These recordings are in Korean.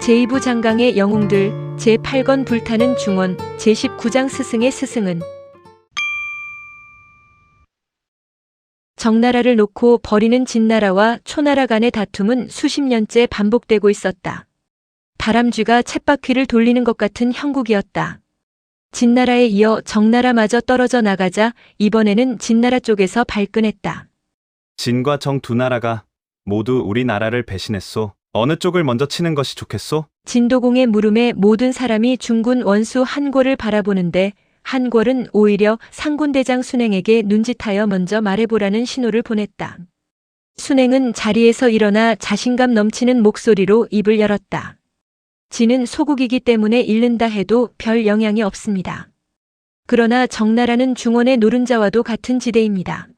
제2부 장강의 영웅들, 제8권 불타는 중원, 제19장 스승의 스승은. 정나라를 놓고 벌이는 진나라와 초나라 간의 다툼은 수십 년째 반복되고 있었다. 다람쥐가 쳇바퀴를 돌리는 것 같은 형국이었다. 진나라에 이어 정나라마저 떨어져 나가자 이번에는 진나라 쪽에서 발끈했다. 진과 정 두 나라가 모두 우리나라를 배신했소. 어느 쪽을 먼저 치는 것이 좋겠소? 진도공의 물음에 모든 사람이 중군 원수 한골을 바라보는데 한골은 오히려 상군대장 순행에게 눈짓하여 먼저 말해보라는 신호를 보냈다. 순행은 자리에서 일어나 자신감 넘치는 목소리로 입을 열었다. 진은 소국이기 때문에 잃는다 해도 별 영향이 없습니다. 그러나 정나라는 중원의 노른자와도 같은 지대입니다.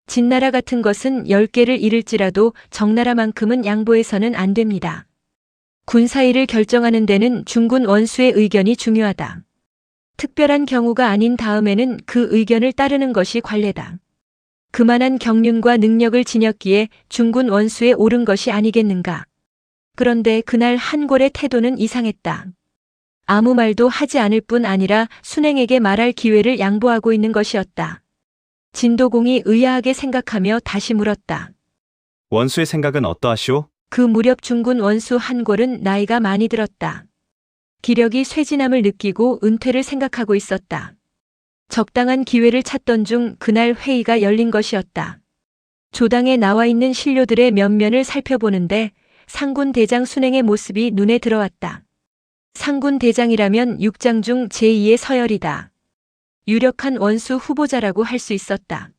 진나라 같은 것은 10개를 잃을지라도 정나라만큼은 양보해서는 안 됩니다. 군사일을 결정하는 데는 중군 원수의 의견이 중요하다. 특별한 경우가 아닌 다음에는 그 의견을 따르는 것이 관례다. 그만한 경륜과 능력을 지녔기에 중군 원수에 오른 것이 아니겠는가. 그런데 그날 한골의 태도는 이상했다. 아무 말도 하지 않을 뿐 아니라 순행에게 말할 기회를 양보하고 있는 것이었다. 진도공이 의아하게 생각하며 다시 물었다. 원수의 생각은 어떠하시오? 그 무렵 중군 원수 한골은 나이가 많이 들었다. 기력이 쇠진함을 느끼고 은퇴를 생각하고 있었다. 적당한 기회를 찾던 중 그날 회의가 열린 것이었다. 조당에 나와 있는 신료들의 면면을 살펴보는데 상군 대장 순행의 모습이 눈에 들어왔다. 상군 대장이라면 6장 중 제2의 서열이다. 유력한 원수 후보자라고 할 수 있었다.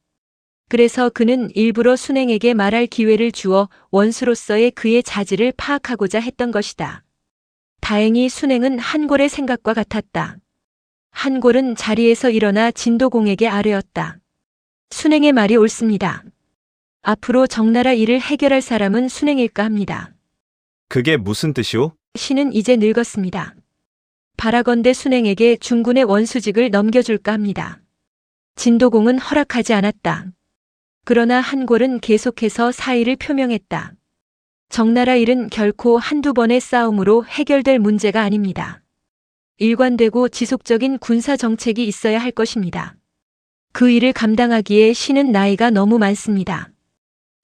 그래서 그는 일부러 순행에게 말할 기회를 주어 원수로서의 그의 자질을 파악하고자 했던 것이다. 다행히 순행은 한골의 생각과 같았다. 한골은 자리에서 일어나 진도공에게 아뢰었다. 순행의 말이 옳습니다. 앞으로 정나라 일을 해결할 사람은 순행일까 합니다. 그게 무슨 뜻이오? 신은 이제 늙었습니다. 바라건대 순행에게 중군의 원수직을 넘겨줄까 합니다. 진도공은 허락하지 않았다. 그러나 한골은 계속해서 사의를 표명했다. 정나라 일은 결코 한두 번의 싸움으로 해결될 문제가 아닙니다. 일관되고 지속적인 군사 정책이 있어야 할 것입니다. 그 일을 감당하기에 신은 나이가 너무 많습니다.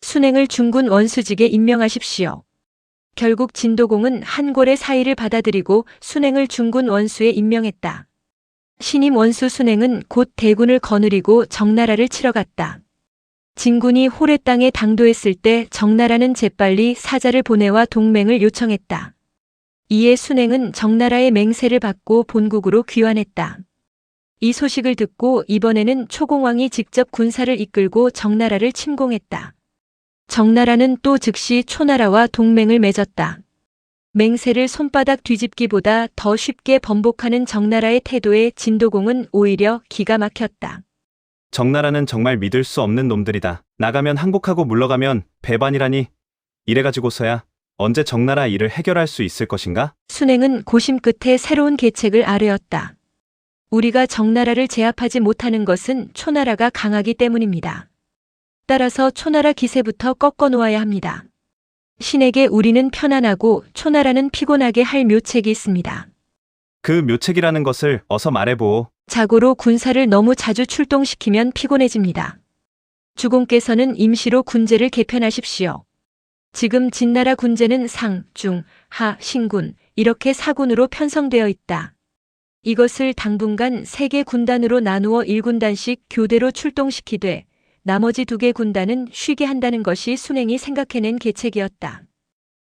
순행을 중군 원수직에 임명하십시오. 결국 진도공은 한골의 사의를 받아들이고 순행을 중군 원수에 임명했다. 신임 원수 순행은 곧 대군을 거느리고 정나라를 치러 갔다. 진군이 호래 땅에 당도했을 때 정나라는 재빨리 사자를 보내와 동맹을 요청했다. 이에 순행은 정나라의 맹세를 받고 본국으로 귀환했다. 이 소식을 듣고 이번에는 초공왕이 직접 군사를 이끌고 정나라를 침공했다. 정나라는 또 즉시 초나라와 동맹을 맺었다. 맹세를 손바닥 뒤집기보다 더 쉽게 번복하는 정나라의 태도에 진도공은 오히려 기가 막혔다. 정나라는 정말 믿을 수 없는 놈들이다. 나가면 항복하고 물러가면 배반이라니. 이래가지고서야 언제 정나라 일을 해결할 수 있을 것인가? 순행은 고심 끝에 새로운 계책을 아뢰었다. 우리가 정나라를 제압하지 못하는 것은 초나라가 강하기 때문입니다. 따라서 초나라 기세부터 꺾어 놓아야 합니다. 신에게 우리는 편안하고 초나라는 피곤하게 할 묘책이 있습니다. 그 묘책이라는 것을 어서 말해보오. 자고로 군사를 너무 자주 출동시키면 피곤해집니다. 주공께서는 임시로 군제를 개편하십시오. 지금 진나라 군제는 상, 중, 하, 신군 이렇게 4군으로 편성되어 있다. 이것을 당분간 3개 군단으로 나누어 1군단씩 교대로 출동시키되 나머지 2개 군단은 쉬게 한다는 것이 순행이 생각해낸 계책이었다.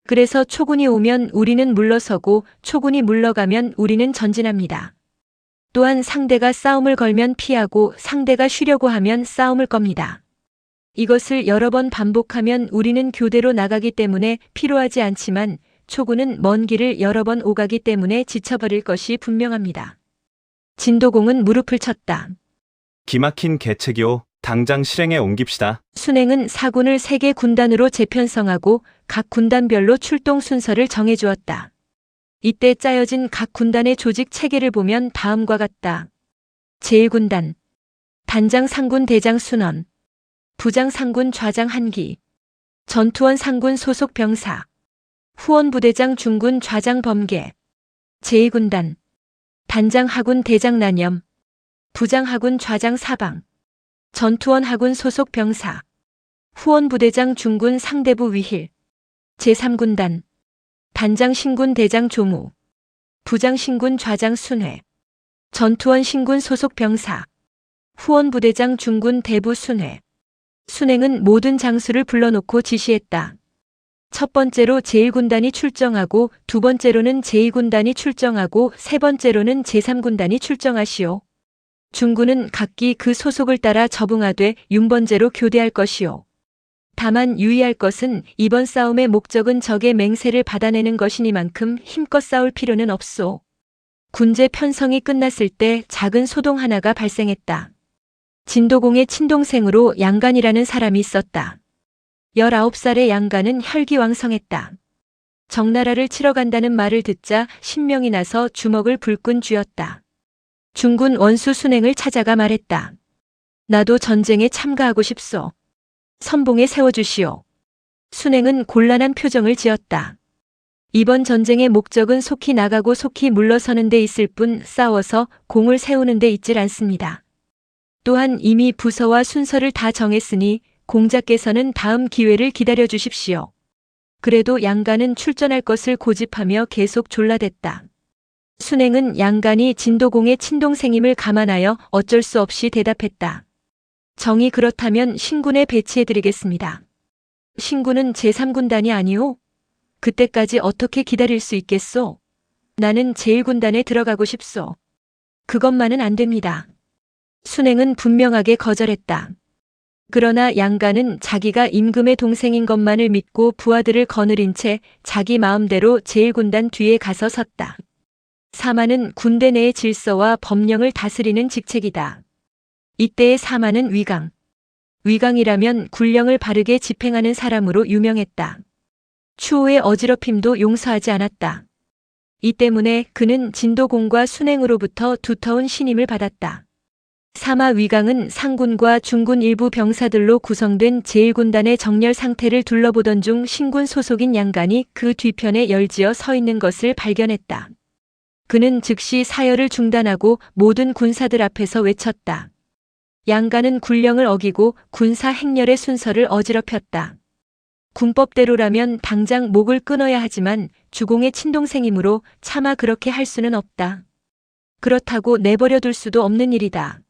그래서 초군이 오면 우리는 물러서고 초군이 물러가면 우리는 전진합니다. 또한 상대가 싸움을 걸면 피하고 상대가 쉬려고 하면 싸움을 겁니다. 이것을 여러 번 반복하면 우리는 교대로 나가기 때문에 피로하지 않지만 초군은 먼 길을 여러 번 오가기 때문에 지쳐버릴 것이 분명합니다. 진도공은 무릎을 쳤다. 기막힌 계책이오. 당장 실행에 옮깁시다. 순행은 4군을 3개 군단으로 재편성하고 각 군단별로 출동 순서를 정해주었다. 이때 짜여진 각 군단의 조직 체계를 보면 다음과 같다. 제1군단 단장 상군 대장 순원, 부장 상군 좌장 한기, 전투원 상군 소속 병사, 후원부대장 중군 좌장 범계, 제2군단, 단장 하군 대장 난염, 부장 하군 좌장 사방, 전투원 하군 소속 병사, 후원부대장 중군 상대부 위힐, 제3군단, 단장 신군 대장 조무, 부장 신군 좌장 순회, 전투원 신군 소속 병사, 후원부대장 중군 대부 순회. 순행은 모든 장수를 불러놓고 지시했다. 첫 번째로 제1군단이 출정하고 두 번째로는 제2군단이 출정하고 세 번째로는 제3군단이 출정하시오. 중군은 각기 그 소속을 따라 적응하되 윤번제로 교대할 것이오. 다만 유의할 것은 이번 싸움의 목적은 적의 맹세를 받아내는 것이니만큼 힘껏 싸울 필요는 없소. 군제 편성이 끝났을 때 작은 소동 하나가 발생했다. 진도공의 친동생으로 양간이라는 사람이 있었다. 19살의 양간은 혈기왕성했다. 적나라를 치러 간다는 말을 듣자 신명이 나서 주먹을 불끈 쥐었다. 중군 원수 순행을 찾아가 말했다. 나도 전쟁에 참가하고 싶소. 선봉에 세워주시오. 순행은 곤란한 표정을 지었다. 이번 전쟁의 목적은 속히 나가고 속히 물러서는 데 있을 뿐 싸워서 공을 세우는 데 있질 않습니다. 또한 이미 부서와 순서를 다 정했으니 공자께서는 다음 기회를 기다려 주십시오. 그래도 양간은 출전할 것을 고집하며 계속 졸라댔다. 순행은 양간이 진도공의 친동생임을 감안하여 어쩔 수 없이 대답했다. 정이 그렇다면 신군에 배치해드리겠습니다. 신군은 제3군단이 아니오? 그때까지 어떻게 기다릴 수 있겠소? 나는 제1군단에 들어가고 싶소. 그것만은 안 됩니다. 순행은 분명하게 거절했다. 그러나 양간은 자기가 임금의 동생인 것만을 믿고 부하들을 거느린 채 자기 마음대로 제1군단 뒤에 가서 섰다. 사마는 군대 내의 질서와 법령을 다스리는 직책이다. 이때의 사마는 위강. 위강이라면 군령을 바르게 집행하는 사람으로 유명했다. 추호의 어지럽힘도 용서하지 않았다. 이 때문에 그는 진도공과 순행으로부터 두터운 신임을 받았다. 사마 위강은 상군과 중군 일부 병사들로 구성된 제1군단의 정렬 상태를 둘러보던 중 신군 소속인 양간이 그 뒤편에 열지어 서 있는 것을 발견했다. 그는 즉시 사열을 중단하고 모든 군사들 앞에서 외쳤다. 양간은 군령을 어기고 군사 행렬의 순서를 어지럽혔다. 군법대로라면 당장 목을 끊어야 하지만 주공의 친동생이므로 차마 그렇게 할 수는 없다. 그렇다고 내버려 둘 수도 없는 일이다.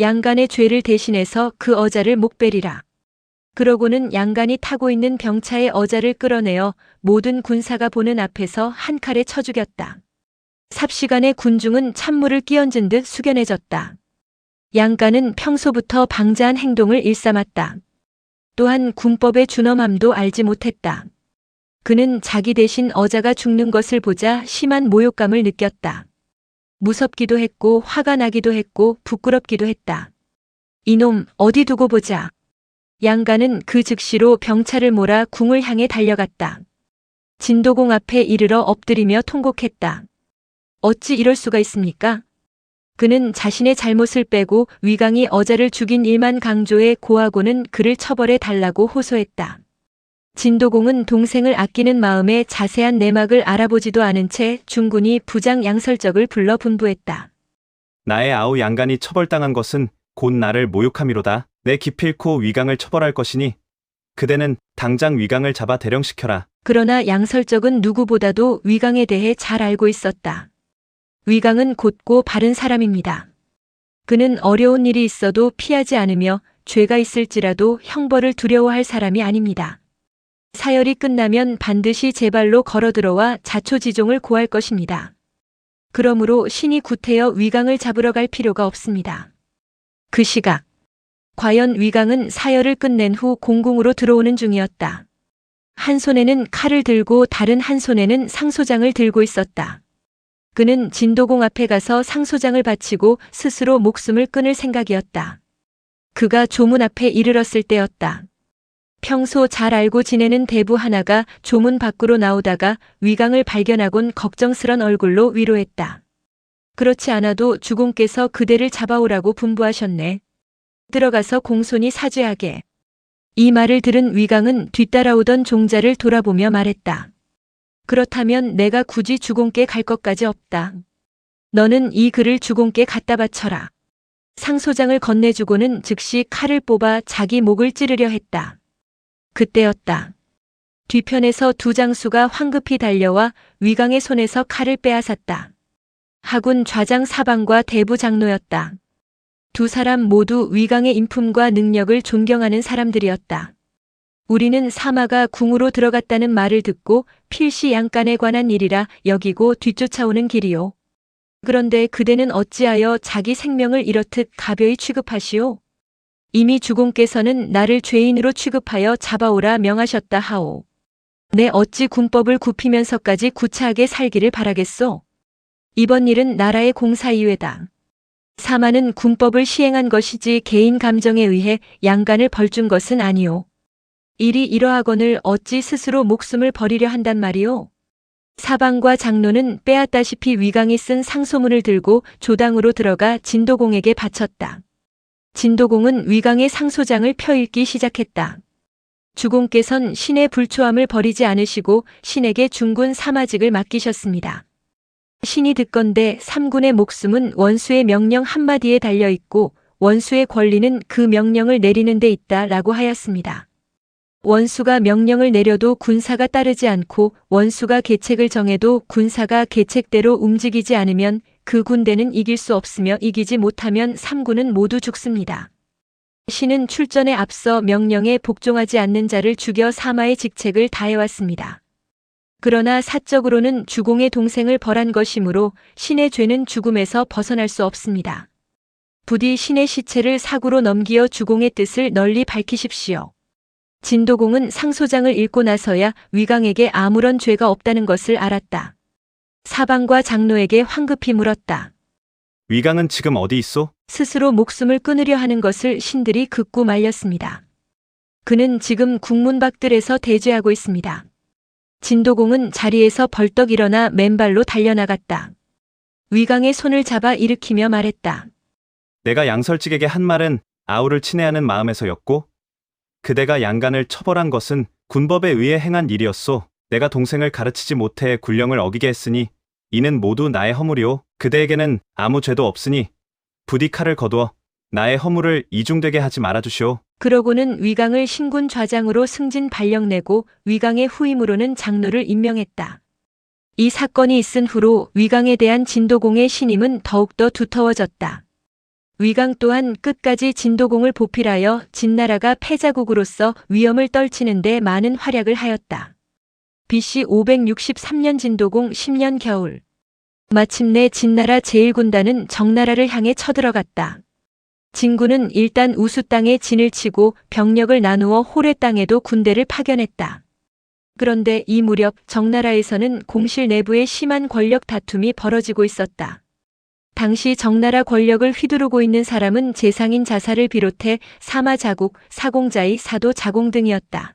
양간의 죄를 대신해서 그 어자를 목베리라. 그러고는 양간이 타고 있는 병차의 어자를 끌어내어 모든 군사가 보는 앞에서 한 칼에 쳐 죽였다. 삽시간에 군중은 찬물을 끼얹은 듯 숙연해졌다. 양간은 평소부터 방자한 행동을 일삼았다. 또한 군법의 준엄함도 알지 못했다. 그는 자기 대신 어자가 죽는 것을 보자 심한 모욕감을 느꼈다. 무섭기도 했고 화가 나기도 했고 부끄럽기도 했다. 이놈 어디 두고 보자. 양간은 그 즉시로 병차를 몰아 궁을 향해 달려갔다. 진도공 앞에 이르러 엎드리며 통곡했다. 어찌 이럴 수가 있습니까? 그는 자신의 잘못을 빼고 위강이 어자를 죽인 일만 강조해 고하고는 그를 처벌해 달라고 호소했다. 진도공은 동생을 아끼는 마음에 자세한 내막을 알아보지도 않은 채 중군이 부장 양설적을 불러 분부했다. 나의 아우 양간이 처벌당한 것은 곧 나를 모욕함이로다. 내 기필코 위강을 처벌할 것이니 그대는 당장 위강을 잡아 대령시켜라. 그러나 양설적은 누구보다도 위강에 대해 잘 알고 있었다. 위강은 곧고 바른 사람입니다. 그는 어려운 일이 있어도 피하지 않으며 죄가 있을지라도 형벌을 두려워할 사람이 아닙니다. 사열이 끝나면 반드시 제 발로 걸어들어와 자초지종을 고할 것입니다. 그러므로 신이 구태여 위강을 잡으러 갈 필요가 없습니다. 그 시각, 과연 위강은 사열을 끝낸 후 공궁으로 들어오는 중이었다. 한 손에는 칼을 들고 다른 한 손에는 상소장을 들고 있었다. 그는 진도공 앞에 가서 상소장을 바치고 스스로 목숨을 끊을 생각이었다. 그가 조문 앞에 이르렀을 때였다. 평소 잘 알고 지내는 대부 하나가 조문 밖으로 나오다가 위강을 발견하곤 걱정스런 얼굴로 위로했다. 그렇지 않아도 주공께서 그대를 잡아오라고 분부하셨네. 들어가서 공손히 사죄하게. 이 말을 들은 위강은 뒤따라오던 종자를 돌아보며 말했다. 그렇다면 내가 굳이 주공께 갈 것까지 없다. 너는 이 글을 주공께 갖다 바쳐라. 상소장을 건네주고는 즉시 칼을 뽑아 자기 목을 찌르려 했다. 그때였다. 뒤편에서 두 장수가 황급히 달려와 위강의 손에서 칼을 빼앗았다. 하군 좌장 사방과 대부 장로였다. 두 사람 모두 위강의 인품과 능력을 존경하는 사람들이었다. 우리는 사마가 궁으로 들어갔다는 말을 듣고 필시 양간에 관한 일이라 여기고 뒤쫓아오는 길이요. 그런데 그대는 어찌하여 자기 생명을 이렇듯 가벼이 취급하시오? 이미 주공께서는 나를 죄인으로 취급하여 잡아오라 명하셨다 하오. 내 어찌 군법을 굽히면서까지 구차하게 살기를 바라겠소? 이번 일은 나라의 공사 이외다. 사마는 군법을 시행한 것이지 개인 감정에 의해 양간을 벌준 것은 아니오. 일이 이러하거늘 어찌 스스로 목숨을 버리려 한단 말이오? 사방과 장로는 빼앗다시피 위강이 쓴 상소문을 들고 조당으로 들어가 진도공에게 바쳤다. 진도공은 위강의 상소장을 펴읽기 시작했다. 주공께선 신의 불초함을 버리지 않으시고 신에게 중군 사마직을 맡기셨습니다. 신이 듣건대 삼군의 목숨은 원수의 명령 한마디에 달려있고 원수의 권리는 그 명령을 내리는 데 있다라고 하였습니다. 원수가 명령을 내려도 군사가 따르지 않고 원수가 계책을 정해도 군사가 계책대로 움직이지 않으면 그 군대는 이길 수 없으며 이기지 못하면 삼군은 모두 죽습니다. 신은 출전에 앞서 명령에 복종하지 않는 자를 죽여 사마의 직책을 다해왔습니다. 그러나 사적으로는 주공의 동생을 벌한 것이므로 신의 죄는 죽음에서 벗어날 수 없습니다. 부디 신의 시체를 사구로 넘기어 주공의 뜻을 널리 밝히십시오. 진도공은 상소장을 읽고 나서야 위강에게 아무런 죄가 없다는 것을 알았다. 사방과 장로에게 황급히 물었다. 위강은 지금 어디 있소? 스스로 목숨을 끊으려 하는 것을 신들이 극구 말렸습니다. 그는 지금 국문박들에서 대죄하고 있습니다. 진도공은 자리에서 벌떡 일어나 맨발로 달려나갔다. 위강의 손을 잡아 일으키며 말했다. 내가 양설직에게 한 말은 아우를 친애하는 마음에서였고 그대가 양간을 처벌한 것은 군법에 의해 행한 일이었소. 내가 동생을 가르치지 못해 군령을 어기게 했으니 이는 모두 나의 허물이오. 그대에게는 아무 죄도 없으니 부디 칼을 거두어 나의 허물을 이중되게 하지 말아주시오. 그러고는 위강을 신군 좌장으로 승진 발령 내고 위강의 후임으로는 장로를 임명했다. 이 사건이 있은 후로 위강에 대한 진도공의 신임은 더욱더 두터워졌다. 위강 또한 끝까지 진도공을 보필하여 진나라가 패자국으로서 위험을 떨치는데 많은 활약을 하였다. BC 563년 진도공 10년 겨울. 마침내 진나라 제1군단은 정나라를 향해 쳐들어갔다. 진군은 일단 우수 땅에 진을 치고 병력을 나누어 호래 땅에도 군대를 파견했다. 그런데 이 무렵 정나라에서는 공실 내부에 심한 권력 다툼이 벌어지고 있었다. 당시 정나라 권력을 휘두르고 있는 사람은 재상인 자사를 비롯해 사마자국, 사공자의 사도 자공 등이었다.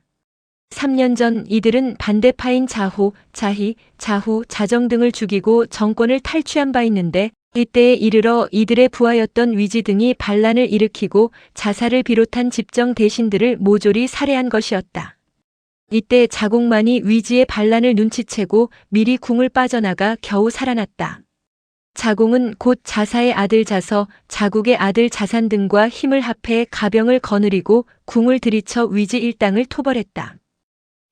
3년 전 이들은 반대파인 자호, 자희, 자후, 자정 등을 죽이고 정권을 탈취한 바 있는데 이때에 이르러 이들의 부하였던 위지 등이 반란을 일으키고 자사를 비롯한 집정 대신들을 모조리 살해한 것이었다. 이때 자공만이 위지의 반란을 눈치채고 미리 궁을 빠져나가 겨우 살아났다. 자공은 곧 자사의 아들 자서, 자국의 아들 자산 등과 힘을 합해 가병을 거느리고 궁을 들이쳐 위지 일당을 토벌했다.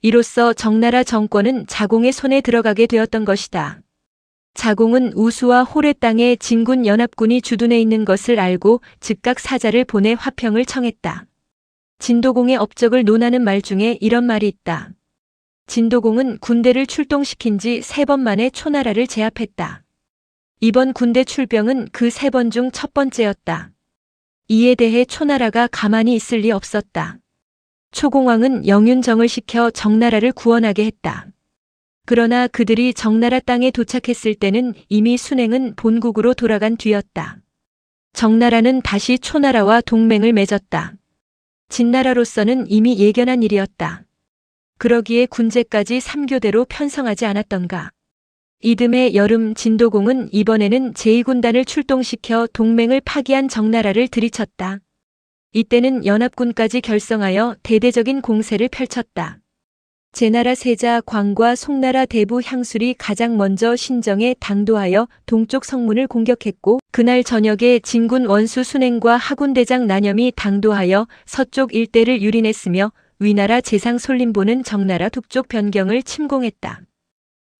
이로써 정나라 정권은 자공의 손에 들어가게 되었던 것이다. 자공은 우수와 호래 땅에 진군 연합군이 주둔해 있는 것을 알고 즉각 사자를 보내 화평을 청했다. 진도공의 업적을 논하는 말 중에 이런 말이 있다. 진도공은 군대를 출동시킨 지 3번 만에 초나라를 제압했다. 이번 군대 출병은 그 3번 중 첫 번째였다. 이에 대해 초나라가 가만히 있을 리 없었다. 초공왕은 영윤정을 시켜 정나라를 구원하게 했다. 그러나 그들이 정나라 땅에 도착했을 때는 이미 순행은 본국으로 돌아간 뒤였다. 정나라는 다시 초나라와 동맹을 맺었다. 진나라로서는 이미 예견한 일이었다. 그러기에 군제까지 3교대로 편성하지 않았던가. 이듬해 여름 진도공은 이번에는 제2군단을 출동시켜 동맹을 파기한 정나라를 들이쳤다. 이때는 연합군까지 결성하여 대대적인 공세를 펼쳤다. 제나라 세자 광과 송나라 대부 향술이 가장 먼저 신정에 당도하여 동쪽 성문을 공격했고, 그날 저녁에 진군 원수 순행과 하군대장 난염이 당도하여 서쪽 일대를 유린했으며 위나라 재상 솔림보는 정나라 북쪽 변경을 침공했다.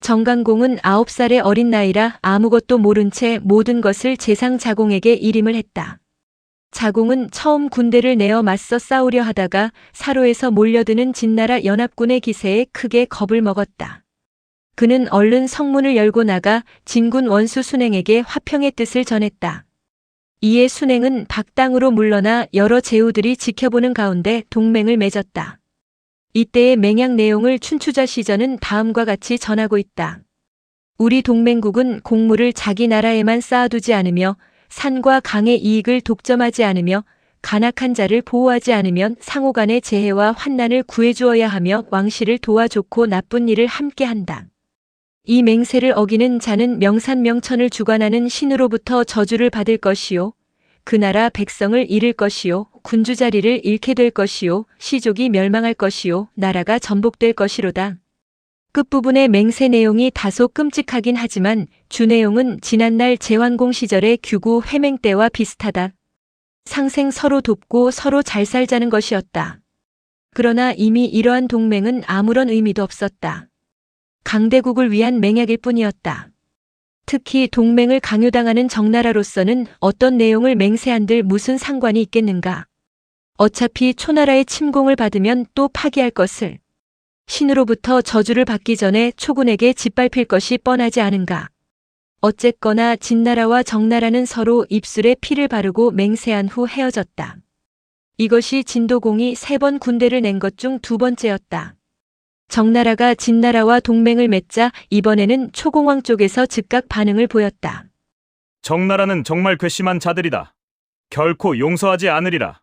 정간공은 9살의 어린 나이라 아무것도 모른 채 모든 것을 재상 자공에게 일임을 했다. 자공은 처음 군대를 내어 맞서 싸우려 하다가 사로에서 몰려드는 진나라 연합군의 기세에 크게 겁을 먹었다. 그는 얼른 성문을 열고 나가 진군 원수 순행에게 화평의 뜻을 전했다. 이에 순행은 박당으로 물러나 여러 제후들이 지켜보는 가운데 동맹을 맺었다. 이때의 맹약 내용을 춘추자 시전은 다음과 같이 전하고 있다. 우리 동맹국은 곡물을 자기 나라에만 쌓아두지 않으며 산과 강의 이익을 독점하지 않으며 간악한 자를 보호하지 않으면 상호 간의 재해와 환난을 구해주어야 하며 왕실을 도와 좋고 나쁜 일을 함께 한다. 이 맹세를 어기는 자는 명산명천을 주관하는 신으로부터 저주를 받을 것이요. 그 나라 백성을 잃을 것이요. 군주 자리를 잃게 될 것이요. 시족이 멸망할 것이요. 나라가 전복될 것이로다. 끝부분의 맹세 내용이 다소 끔찍하긴 하지만 주 내용은 지난날 제환공 시절의 규구 회맹 때와 비슷하다. 상생 서로 돕고 서로 잘 살자는 것이었다. 그러나 이미 이러한 동맹은 아무런 의미도 없었다. 강대국을 위한 맹약일 뿐이었다. 특히 동맹을 강요당하는 정나라로서는 어떤 내용을 맹세한들 무슨 상관이 있겠는가. 어차피 초나라의 침공을 받으면 또 파기할 것을. 신으로부터 저주를 받기 전에 초군에게 짓밟힐 것이 뻔하지 않은가. 어쨌거나 진나라와 정나라는 서로 입술에 피를 바르고 맹세한 후 헤어졌다. 이것이 진도공이 3번 군대를 낸 것 중 2번째였다. 정나라가 진나라와 동맹을 맺자 이번에는 초공왕 쪽에서 즉각 반응을 보였다. 정나라는 정말 괘씸한 자들이다. 결코 용서하지 않으리라.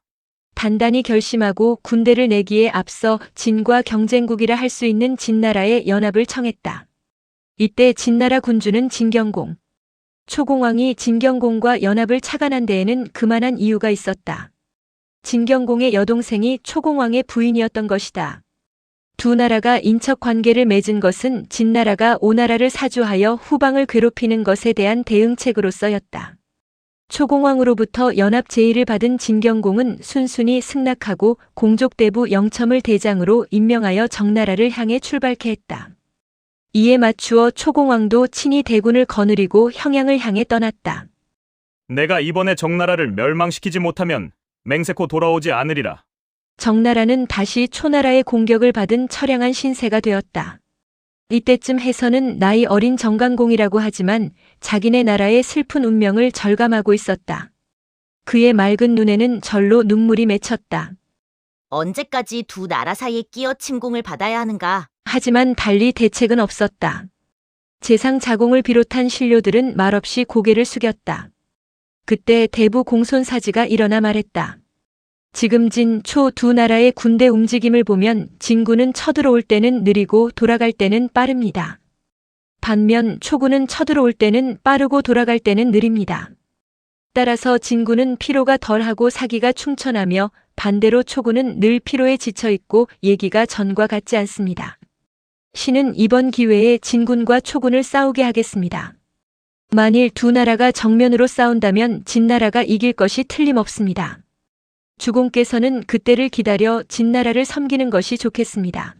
단단히 결심하고 군대를 내기에 앞서 진과 경쟁국이라 할 수 있는 진나라의 연합을 청했다. 이때 진나라 군주는 진경공. 초공왕이 진경공과 연합을 착안한 데에는 그만한 이유가 있었다. 진경공의 여동생이 초공왕의 부인이었던 것이다. 두 나라가 인척 관계를 맺은 것은 진나라가 오나라를 사주하여 후방을 괴롭히는 것에 대한 대응책으로서였다. 초공왕으로부터 연합 제의를 받은 진경공은 순순히 승낙하고 공족대부 영첨을 대장으로 임명하여 정나라를 향해 출발케 했다. 이에 맞추어 초공왕도 친히 대군을 거느리고 형양을 향해 떠났다. 내가 이번에 정나라를 멸망시키지 못하면 맹세코 돌아오지 않으리라. 정나라는 다시 초나라의 공격을 받은 처량한 신세가 되었다. 이때쯤 해서는 나이 어린 정간공이라고 하지만 자기네 나라의 슬픈 운명을 절감하고 있었다. 그의 맑은 눈에는 절로 눈물이 맺혔다. 언제까지 두 나라 사이에 끼어 침공을 받아야 하는가? 하지만 달리 대책은 없었다. 재상 자공을 비롯한 신료들은 말없이 고개를 숙였다. 그때 대부 공손사지가 일어나 말했다. 지금 진, 초 두 나라의 군대 움직임을 보면 진군은 쳐들어올 때는 느리고 돌아갈 때는 빠릅니다. 반면 초군은 쳐들어올 때는 빠르고 돌아갈 때는 느립니다. 따라서 진군은 피로가 덜하고 사기가 충천하며 반대로 초군은 늘 피로에 지쳐 있고 예기가 전과 같지 않습니다. 신은 이번 기회에 진군과 초군을 싸우게 하겠습니다. 만일 두 나라가 정면으로 싸운다면 진나라가 이길 것이 틀림없습니다. 주공께서는 그때를 기다려 진나라를 섬기는 것이 좋겠습니다.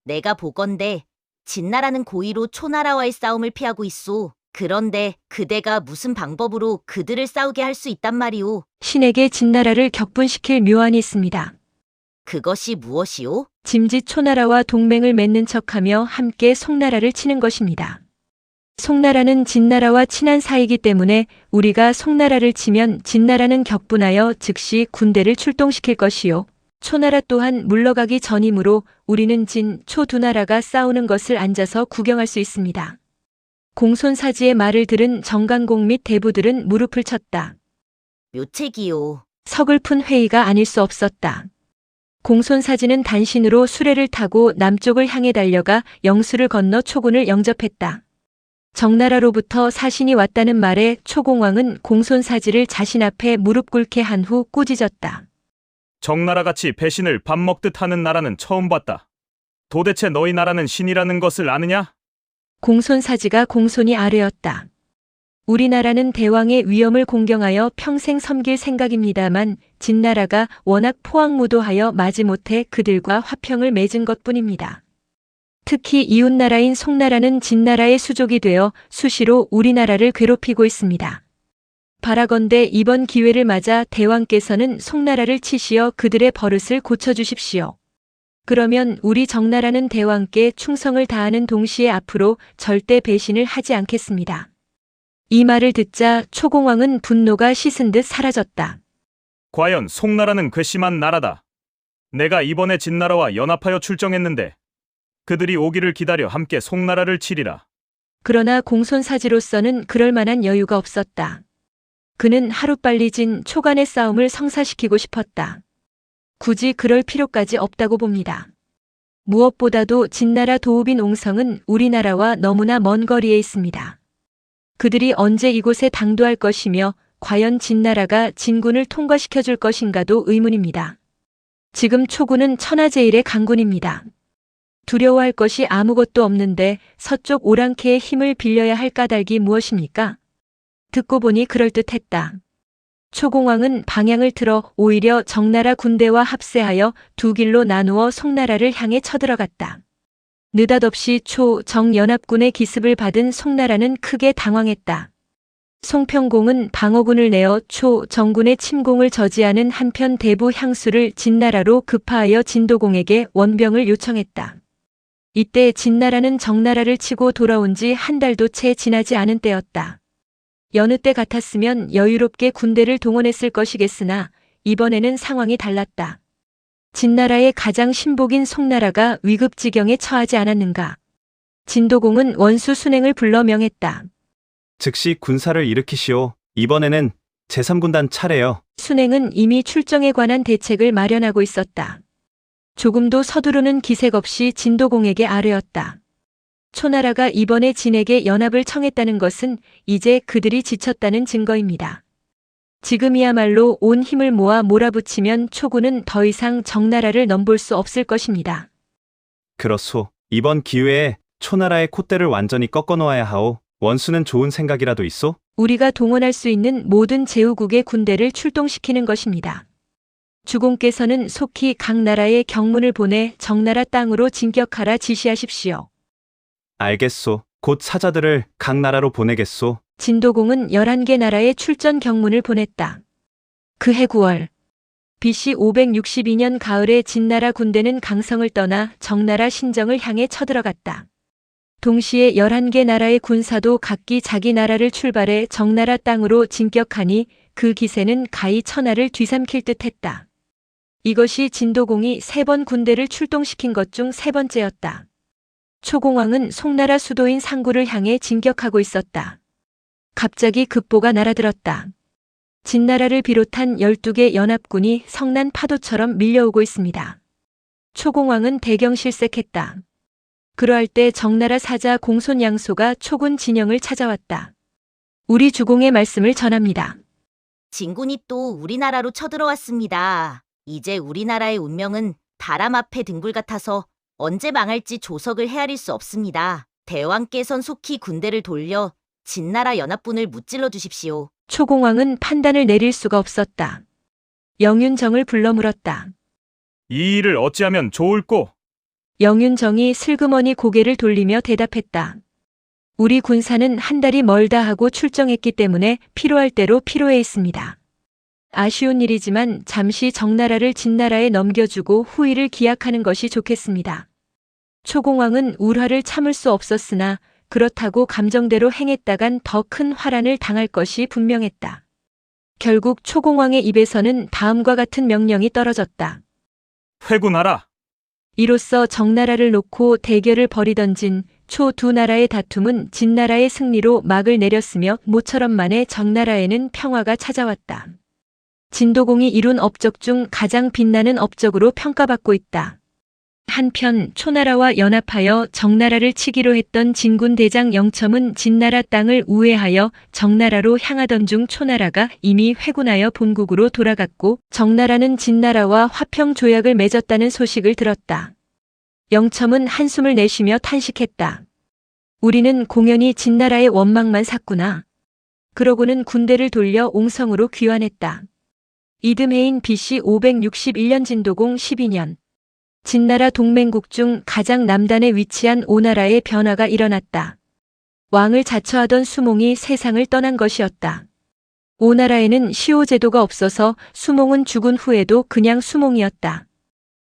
내가 보건대 진나라는 고의로 초나라와의 싸움을 피하고 있소. 그런데 그대가 무슨 방법으로 그들을 싸우게 할 수 있단 말이오. 신에게 진나라를 격분시킬 묘안이 있습니다. 그것이 무엇이오? 짐짓 초나라와 동맹을 맺는 척하며 함께 송나라를 치는 것입니다. 송나라는 진나라와 친한 사이이기 때문에 우리가 송나라를 치면 진나라는 격분하여 즉시 군대를 출동시킬 것이요. 초나라 또한 물러가기 전이므로 우리는 진, 초 두 나라가 싸우는 것을 앉아서 구경할 수 있습니다. 공손사지의 말을 들은 정간공 및 대부들은 무릎을 쳤다. 묘책이오. 서글픈 회의가 아닐 수 없었다. 공손사지는 단신으로 수레를 타고 남쪽을 향해 달려가 영수를 건너 초군을 영접했다. 정나라로부터 사신이 왔다는 말에 초공왕은 공손사지를 자신 앞에 무릎 꿇게 한 후 꾸짖었다. 정나라같이 배신을 밥 먹듯 하는 나라는 처음 봤다. 도대체 너희 나라는 신이라는 것을 아느냐? 공손사지가 공손히 아뢰었다. 우리나라는 대왕의 위엄을 공경하여 평생 섬길 생각입니다만 진나라가 워낙 포악무도하여 마지못해 그들과 화평을 맺은 것뿐입니다. 특히 이웃나라인 송나라는 진나라의 수족이 되어 수시로 우리나라를 괴롭히고 있습니다. 바라건대 이번 기회를 맞아 대왕께서는 송나라를 치시어 그들의 버릇을 고쳐주십시오. 그러면 우리 정나라는 대왕께 충성을 다하는 동시에 앞으로 절대 배신을 하지 않겠습니다. 이 말을 듣자 초공왕은 분노가 씻은 듯 사라졌다. 과연 송나라는 괘씸한 나라다. 내가 이번에 진나라와 연합하여 출정했는데 그들이 오기를 기다려 함께 송나라를 치리라. 그러나 공손사지로서는 그럴 만한 여유가 없었다. 그는 하루빨리 진 초간의 싸움을 성사시키고 싶었다. 굳이 그럴 필요까지 없다고 봅니다. 무엇보다도 진나라 도읍인 옹성은 우리나라와 너무나 먼 거리에 있습니다. 그들이 언제 이곳에 당도할 것이며 과연 진나라가 진군을 통과시켜 줄 것인가도 의문입니다. 지금 초군은 천하제일의 강군입니다. 두려워할 것이 아무것도 없는데 서쪽 오랑캐의 힘을 빌려야 할 까닭이 무엇입니까? 듣고 보니 그럴듯했다. 초공왕은 방향을 틀어 오히려 정나라 군대와 합세하여 두 길로 나누어 송나라를 향해 쳐들어갔다. 느닷없이 초, 정 연합군의 기습을 받은 송나라는 크게 당황했다. 송평공은 방어군을 내어 초, 정군의 침공을 저지하는 한편 대부 향수를 진나라로 급파하여 진도공에게 원병을 요청했다. 이때 진나라는 정나라를 치고 돌아온 지 한 달도 채 지나지 않은 때였다. 여느 때 같았으면 여유롭게 군대를 동원했을 것이겠으나 이번에는 상황이 달랐다. 진나라의 가장 신복인 송나라가 위급지경에 처하지 않았는가. 진도공은 원수 순행을 불러 명했다. 즉시 군사를 일으키시오. 이번에는 제3군단 차례요. 순행은 이미 출정에 관한 대책을 마련하고 있었다. 조금도 서두르는 기색 없이 진도공에게 아뢰었다. 초나라가 이번에 진에게 연합을 청했다는 것은 이제 그들이 지쳤다는 증거입니다. 지금이야말로 온 힘을 모아 몰아붙이면 초군은 더 이상 정나라를 넘볼 수 없을 것입니다. 그렇소. 이번 기회에 초나라의 콧대를 완전히 꺾어 놓아야 하오. 원수는 좋은 생각이라도 있소? 우리가 동원할 수 있는 모든 제후국의 군대를 출동시키는 것입니다. 주공께서는 속히 각 나라에 경문을 보내 정나라 땅으로 진격하라 지시하십시오. 알겠소. 곧 사자들을 각 나라로 보내겠소. 진도공은 11개 나라에 출전 경문을 보냈다. 그해 9월 BC 562년 가을에 진나라 군대는 강성을 떠나 정나라 신정을 향해 쳐들어갔다. 동시에 11개 나라의 군사도 각기 자기 나라를 출발해 정나라 땅으로 진격하니 그 기세는 가히 천하를 뒤삼킬 듯했다. 이것이 진도공이 3번 군대를 출동시킨 것 중 3번째였다. 초공왕은 송나라 수도인 상구를 향해 진격하고 있었다. 갑자기 급보가 날아들었다. 진나라를 비롯한 12개 연합군이 성난 파도처럼 밀려오고 있습니다. 초공왕은 대경실색했다. 그러할 때 정나라 사자 공손양소가 초군 진영을 찾아왔다. 우리 주공의 말씀을 전합니다. 진군이 또 우리나라로 쳐들어왔습니다. 이제 우리나라의 운명은 바람 앞에 등불 같아서 언제 망할지 조석을 헤아릴 수 없습니다. 대왕께선 속히 군대를 돌려 진나라 연합군을 무찔러 주십시오. 초공왕은 판단을 내릴 수가 없었다. 영윤정을 불러 물었다. 이 일을 어찌하면 좋을꼬? 영윤정이 슬그머니 고개를 돌리며 대답했다. 우리 군사는 한 달이 멀다 하고 출정했기 때문에 필요할 대로 필요해 있습니다. 아쉬운 일이지만 잠시 정나라를 진나라에 넘겨주고 후위를 기약하는 것이 좋겠습니다. 초공왕은 울화를 참을 수 없었으나 그렇다고 감정대로 행했다간 더 큰 화란을 당할 것이 분명했다. 결국 초공왕의 입에서는 다음과 같은 명령이 떨어졌다. 회군하라. 이로써 정나라를 놓고 대결을 벌이던 진, 초 두 나라의 다툼은 진나라의 승리로 막을 내렸으며 모처럼 만에 정나라에는 평화가 찾아왔다. 진도공이 이룬 업적 중 가장 빛나는 업적으로 평가받고 있다. 한편 초나라와 연합하여 정나라를 치기로 했던 진군 대장 영첨은 진나라 땅을 우회하여 정나라로 향하던 중 초나라가 이미 회군하여 본국으로 돌아갔고 정나라는 진나라와 화평 조약을 맺었다는 소식을 들었다. 영첨은 한숨을 내쉬며 탄식했다. 우리는 공연히 진나라의 원망만 샀구나. 그러고는 군대를 돌려 옹성으로 귀환했다. 이듬해인 BC 561년 진도공 12년. 진나라 동맹국 중 가장 남단에 위치한 오나라의 변화가 일어났다. 왕을 자처하던 수몽이 세상을 떠난 것이었다. 오나라에는 시호 제도가 없어서 수몽은 죽은 후에도 그냥 수몽이었다.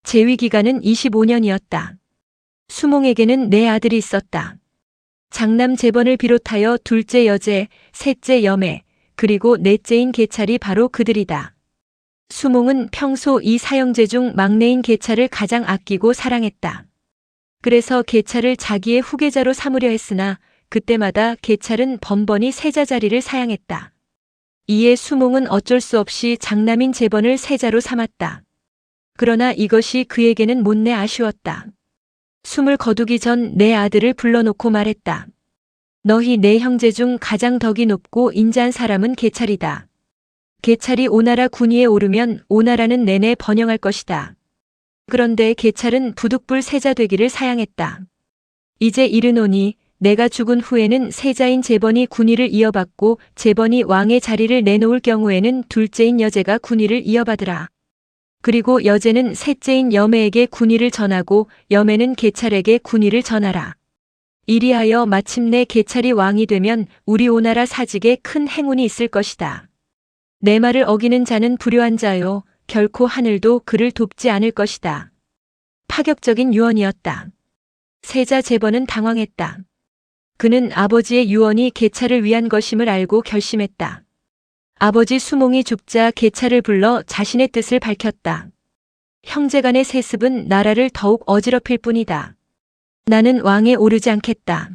재위 기간은 25년이었다. 수몽에게는 네 아들이 있었다. 장남 제번을 비롯하여 둘째 여제, 셋째 여매, 그리고 넷째인 계찰이 바로 그들이다. 수몽은 평소 이 사형제 중 막내인 계찰을 가장 아끼고 사랑했다. 그래서 계찰을 자기의 후계자로 삼으려 했으나 그때마다 계찰은 번번이 세자 자리를 사양했다. 이에 수몽은 어쩔 수 없이 장남인 제번을 세자로 삼았다. 그러나 이것이 그에게는 못내 아쉬웠다. 숨을 거두기 전 내 아들을 불러놓고 말했다. 너희 네 형제 중 가장 덕이 높고 인자한 사람은 계찰이다. 계찰이 오나라 군위에 오르면 오나라는 내내 번영할 것이다. 그런데 계찰은 부득불 세자 되기를 사양했다. 이제 이르노니 내가 죽은 후에는 세자인 제번이 군위를 이어받고 제번이 왕의 자리를 내놓을 경우에는 둘째인 여제가 군위를 이어받으라. 그리고 여제는 셋째인 여매에게 군위를 전하고 여매는 계찰에게 군위를 전하라. 이리하여 마침내 계찰이 왕이 되면 우리 오나라 사직에 큰 행운이 있을 것이다. 내 말을 어기는 자는 불효한 자요. 결코 하늘도 그를 돕지 않을 것이다. 파격적인 유언이었다. 세자 제번은 당황했다. 그는 아버지의 유언이 계찰을 위한 것임을 알고 결심했다. 아버지 수몽이 죽자 계찰을 불러 자신의 뜻을 밝혔다. 형제간의 세습은 나라를 더욱 어지럽힐 뿐이다. 나는 왕에 오르지 않겠다.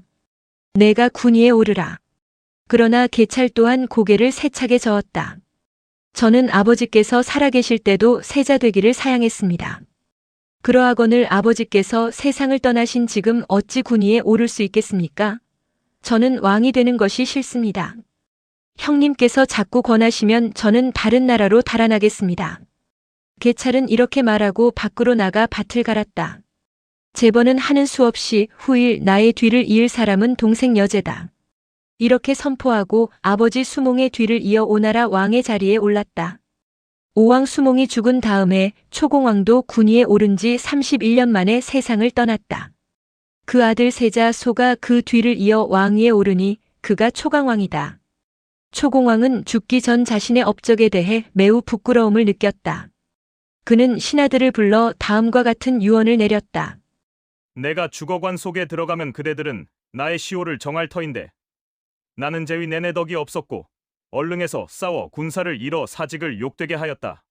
내가 군위에 오르라. 그러나 계찰 또한 고개를 세차게 저었다. 저는 아버지께서 살아계실 때도 세자 되기를 사양했습니다. 그러하거늘 아버지께서 세상을 떠나신 지금 어찌 군위에 오를 수 있겠습니까? 저는 왕이 되는 것이 싫습니다. 형님께서 자꾸 권하시면 저는 다른 나라로 달아나겠습니다. 계찰은 이렇게 말하고 밖으로 나가 밭을 갈았다. 제번은 하는 수 없이 후일 나의 뒤를 이을 사람은 동생 여제다. 이렇게 선포하고 아버지 수몽의 뒤를 이어 오나라 왕의 자리에 올랐다. 오왕 수몽이 죽은 다음에 초공왕도 군위에 오른 지 31년 만에 세상을 떠났다. 그 아들 세자 소가 그 뒤를 이어 왕위에 오르니 그가 초강왕이다. 초공왕은 죽기 전 자신의 업적에 대해 매우 부끄러움을 느꼈다. 그는 신하들을 불러 다음과 같은 유언을 내렸다. 내가 주거관 속에 들어가면 그대들은 나의 시호를 정할 터인데 나는 재위 내내 덕이 없었고 얼릉에서 싸워 군사를 잃어 사직을 욕되게 하였다.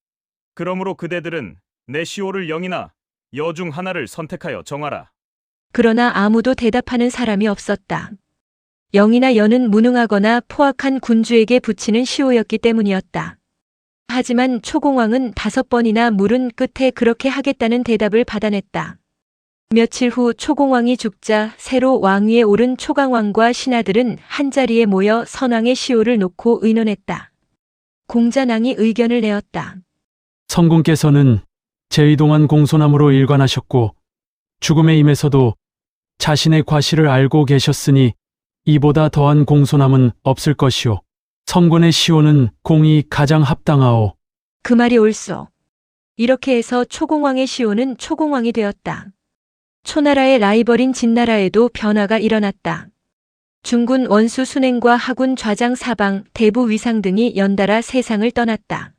그러므로 그대들은 내 시호를 영이나 여 중 하나를 선택하여 정하라. 그러나 아무도 대답하는 사람이 없었다. 영이나 여는 무능하거나 포악한 군주에게 붙이는 시호였기 때문이었다. 하지만 초공왕은 5번이나 물은 끝에 그렇게 하겠다는 대답을 받아냈다. 며칠 후 초공왕이 죽자 새로 왕위에 오른 초강왕과 신하들은 한자리에 모여 선왕의 시호를 놓고 의논했다. 공자낭이 의견을 내었다. 성군께서는 재위 동안 공손함으로 일관하셨고 죽음의 임에서도 자신의 과실을 알고 계셨으니 이보다 더한 공손함은 없을 것이오. 성군의 시호는 공이 가장 합당하오. 그 말이 옳소. 이렇게 해서 초공왕의 시호는 초공왕이 되었다. 초나라의 라이벌인 진나라에도 변화가 일어났다. 중군 원수 순행과 하군 좌장 사방, 대부 위상 등이 연달아 세상을 떠났다.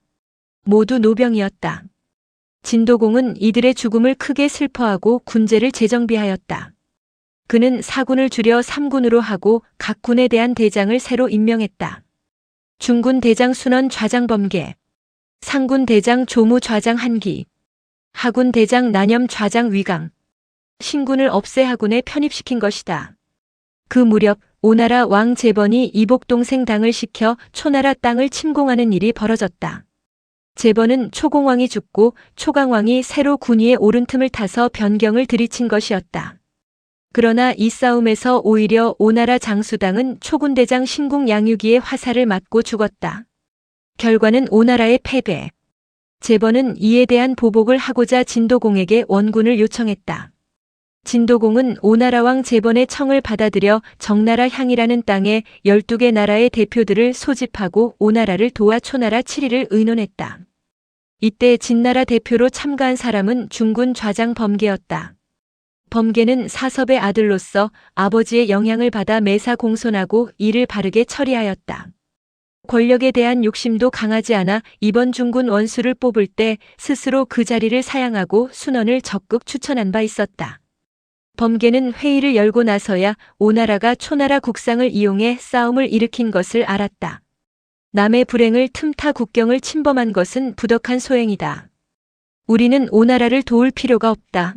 모두 노병이었다. 진도공은 이들의 죽음을 크게 슬퍼하고 군제를 재정비하였다. 그는 사군을 줄여 3군으로 하고 각 군에 대한 대장을 새로 임명했다. 중군 대장 순원 좌장 범계, 상군 대장 조무 좌장 한기, 하군 대장 난염 좌장 위강, 신군을 없애 하군에 편입시킨 것이다. 그 무렵 오나라 왕 제번이 이복 동생 당을 시켜 초나라 땅을 침공하는 일이 벌어졌다. 제번은 초공왕이 죽고 초강왕이 새로 군위에 오른 틈을 타서 변경을 들이친 것이었다. 그러나 이 싸움에서 오히려 오나라 장수당은 초군대장 신궁 양유기의 화살을 맞고 죽었다. 결과는 오나라의 패배. 제번은 이에 대한 보복을 하고자 진도공에게 원군을 요청했다. 진도공은 오나라왕 제번의 청을 받아들여 정나라 향이라는 땅에 12개 나라의 대표들을 소집하고 오나라를 도와 초나라 7일을 의논했다. 이때 진나라 대표로 참가한 사람은 중군 좌장 범계였다. 범계는 사섭의 아들로서 아버지의 영향을 받아 매사 공손하고 일을 바르게 처리하였다. 권력에 대한 욕심도 강하지 않아 이번 중군 원수를 뽑을 때 스스로 그 자리를 사양하고 순원을 적극 추천한 바 있었다. 범계는 회의를 열고 나서야 오나라가 초나라 국상을 이용해 싸움을 일으킨 것을 알았다. 남의 불행을 틈타 국경을 침범한 것은 부덕한 소행이다. 우리는 오나라를 도울 필요가 없다.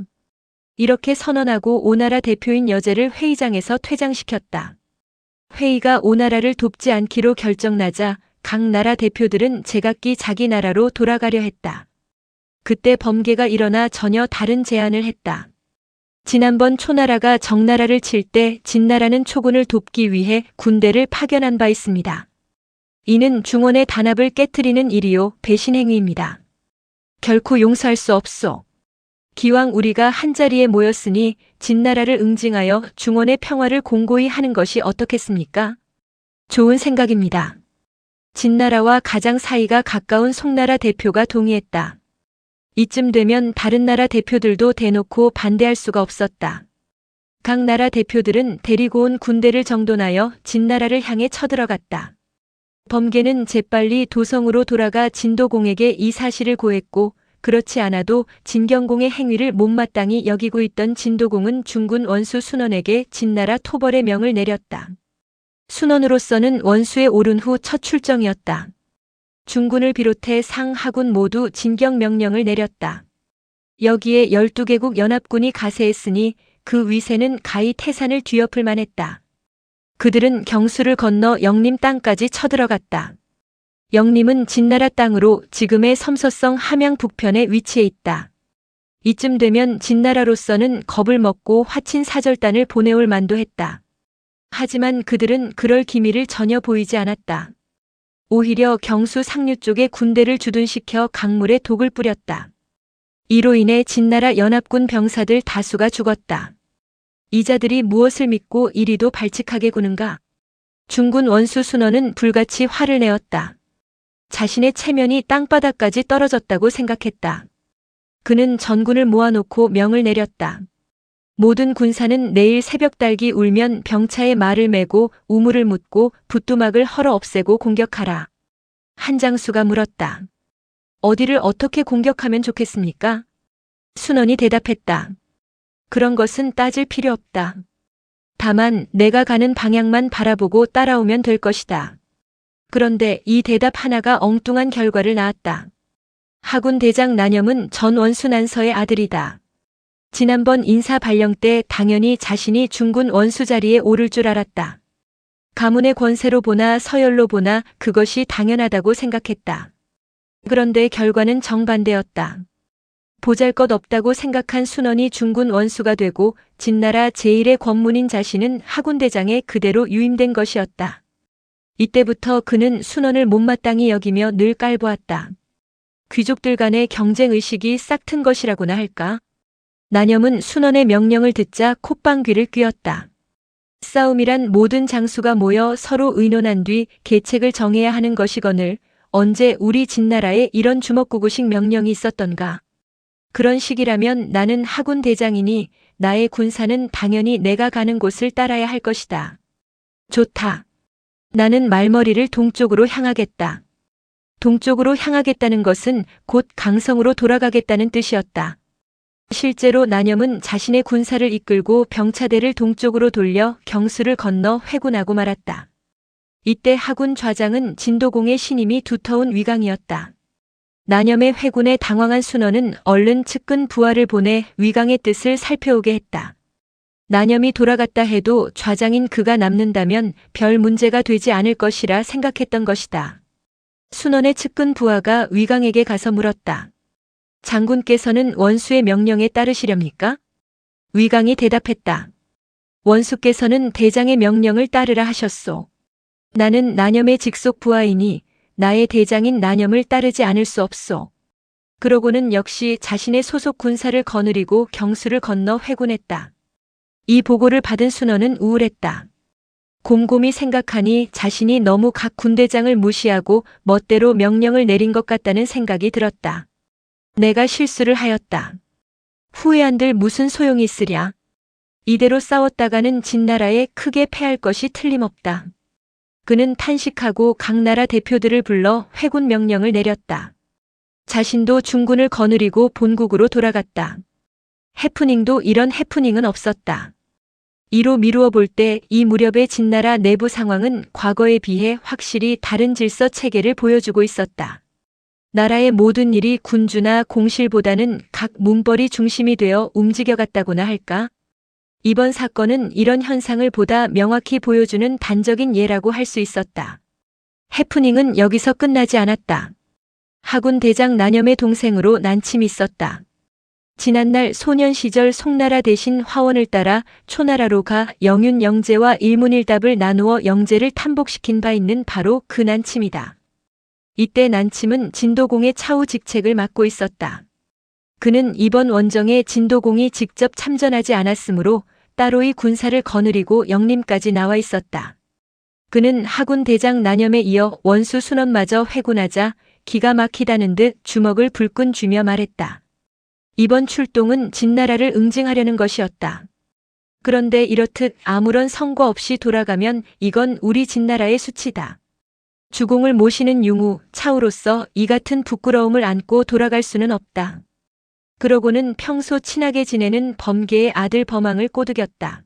이렇게 선언하고 오나라 대표인 여제를 회의장에서 퇴장시켰다. 회의가 오나라를 돕지 않기로 결정나자 각 나라 대표들은 제각기 자기 나라로 돌아가려 했다. 그때 범계가 일어나 전혀 다른 제안을 했다. 지난번 초나라가 정나라를 칠 때 진나라는 초군을 돕기 위해 군대를 파견한 바 있습니다. 이는 중원의 단합을 깨트리는 일이요 배신 행위입니다. 결코 용서할 수 없소. 기왕 우리가 한자리에 모였으니 진나라를 응징하여 중원의 평화를 공고히 하는 것이 어떻겠습니까? 좋은 생각입니다. 진나라와 가장 사이가 가까운 송나라 대표가 동의했다. 이쯤 되면 다른 나라 대표들도 대놓고 반대할 수가 없었다. 각 나라 대표들은 데리고 온 군대를 정돈하여 진나라를 향해 쳐들어갔다. 범계는 재빨리 도성으로 돌아가 진도공에게 이 사실을 고했고 그렇지 않아도 진경공의 행위를 못마땅히 여기고 있던 진도공은 중군 원수 순원에게 진나라 토벌의 명을 내렸다. 순원으로서는 원수에 오른 후 첫 출정이었다. 중군을 비롯해 상하군 모두 진경 명령을 내렸다. 여기에 12개국 연합군이 가세했으니 그 위세는 가히 태산을 뒤엎을 만했다. 그들은 경수를 건너 영림 땅까지 쳐들어갔다. 영림은 진나라 땅으로 지금의 섬서성 함양 북편에 위치해 있다. 이쯤 되면 진나라로서는 겁을 먹고 화친 사절단을 보내올 만도 했다. 하지만 그들은 그럴 기미를 전혀 보이지 않았다. 오히려 경수 상류 쪽에 군대를 주둔시켜 강물에 독을 뿌렸다. 이로 인해 진나라 연합군 병사들 다수가 죽었다. 이 자들이 무엇을 믿고 이리도 발칙하게 구는가? 중군 원수 순원은 불같이 화를 내었다. 자신의 체면이 땅바닥까지 떨어졌다고 생각했다. 그는 전군을 모아놓고 명을 내렸다. 모든 군사는 내일 새벽달기 울면 병차에 말을 메고 우물을 묻고 부뚜막을 헐어 없애고 공격하라. 한장수가 물었다. 어디를 어떻게 공격하면 좋겠습니까? 순원이 대답했다. 그런 것은 따질 필요 없다. 다만 내가 가는 방향만 바라보고 따라오면 될 것이다. 그런데 이 대답 하나가 엉뚱한 결과를 낳았다. 하군 대장 난염은 전 원수 난서의 아들이다. 지난번 인사 발령 때 당연히 자신이 중군 원수 자리에 오를 줄 알았다. 가문의 권세로 보나 서열로 보나 그것이 당연하다고 생각했다. 그런데 결과는 정반대였다. 보잘것없다고 생각한 순원이 중군 원수가 되고 진나라 제1의 권문인 자신은 하군 대장에 그대로 유임된 것이었다. 이때부터 그는 순원을 못마땅히 여기며 늘 깔보았다. 귀족들 간의 경쟁의식이 싹튼 것이라고나 할까? 난염은 순원의 명령을 듣자 콧방귀를 뀌었다. 싸움이란 모든 장수가 모여 서로 의논한 뒤 계책을 정해야 하는 것이거늘 언제 우리 진나라에 이런 주먹구구식 명령이 있었던가? 그런 식이라면 나는 하군 대장이니 나의 군사는 당연히 내가 가는 곳을 따라야 할 것이다. 좋다. 나는 말머리를 동쪽으로 향하겠다. 동쪽으로 향하겠다는 것은 곧 강성으로 돌아가겠다는 뜻이었다. 실제로 난염은 자신의 군사를 이끌고 병차대를 동쪽으로 돌려 경수를 건너 회군하고 말았다. 이때 하군 좌장은 진도공의 신임이 두터운 위강이었다. 난염의 회군에 당황한 순원은 얼른 측근 부하를 보내 위강의 뜻을 살펴오게 했다. 난염이 돌아갔다 해도 좌장인 그가 남는다면 별 문제가 되지 않을 것이라 생각했던 것이다. 순원의 측근 부하가 위강에게 가서 물었다. 장군께서는 원수의 명령에 따르시렵니까? 위강이 대답했다. 원수께서는 대장의 명령을 따르라 하셨소. 나는 난염의 직속 부하이니 나의 대장인 난염을 따르지 않을 수 없소. 그러고는 역시 자신의 소속 군사를 거느리고 경수를 건너 회군했다. 이 보고를 받은 순원은 우울했다. 곰곰이 생각하니 자신이 너무 각 군대장을 무시하고 멋대로 명령을 내린 것 같다는 생각이 들었다. 내가 실수를 하였다. 후회한들 무슨 소용이 있으랴. 이대로 싸웠다가는 진나라에 크게 패할 것이 틀림없다. 그는 탄식하고 각 나라 대표들을 불러 회군 명령을 내렸다. 자신도 중군을 거느리고 본국으로 돌아갔다. 해프닝도 이런 해프닝은 없었다. 이로 미루어 볼 때 이 무렵의 진나라 내부 상황은 과거에 비해 확실히 다른 질서 체계를 보여주고 있었다. 나라의 모든 일이 군주나 공실보다는 각 문벌이 중심이 되어 움직여갔다고나 할까? 이번 사건은 이런 현상을 보다 명확히 보여주는 단적인 예라고 할 수 있었다. 해프닝은 여기서 끝나지 않았다. 하군 대장 난염의 동생으로 난침이 있었다. 지난날 소년 시절 송나라 대신 화원을 따라 초나라로 가 영윤 영제와 일문일답을 나누어 영제를 탄복시킨 바 있는 바로 그 난침이다. 이때 난침은 진도공의 차후 직책을 맡고 있었다. 그는 이번 원정에 진도공이 직접 참전하지 않았으므로 따로이 군사를 거느리고 영림까지 나와 있었다. 그는 하군 대장 난염에 이어 원수 순원마저 회군하자 기가 막히다는 듯 주먹을 불끈 쥐며 말했다. 이번 출동은 진나라를 응징하려는 것이었다. 그런데 이렇듯 아무런 성과 없이 돌아가면 이건 우리 진나라의 수치다. 주공을 모시는 융우, 차우로서 이 같은 부끄러움을 안고 돌아갈 수는 없다. 그러고는 평소 친하게 지내는 범계의 아들 범왕을 꼬드겼다.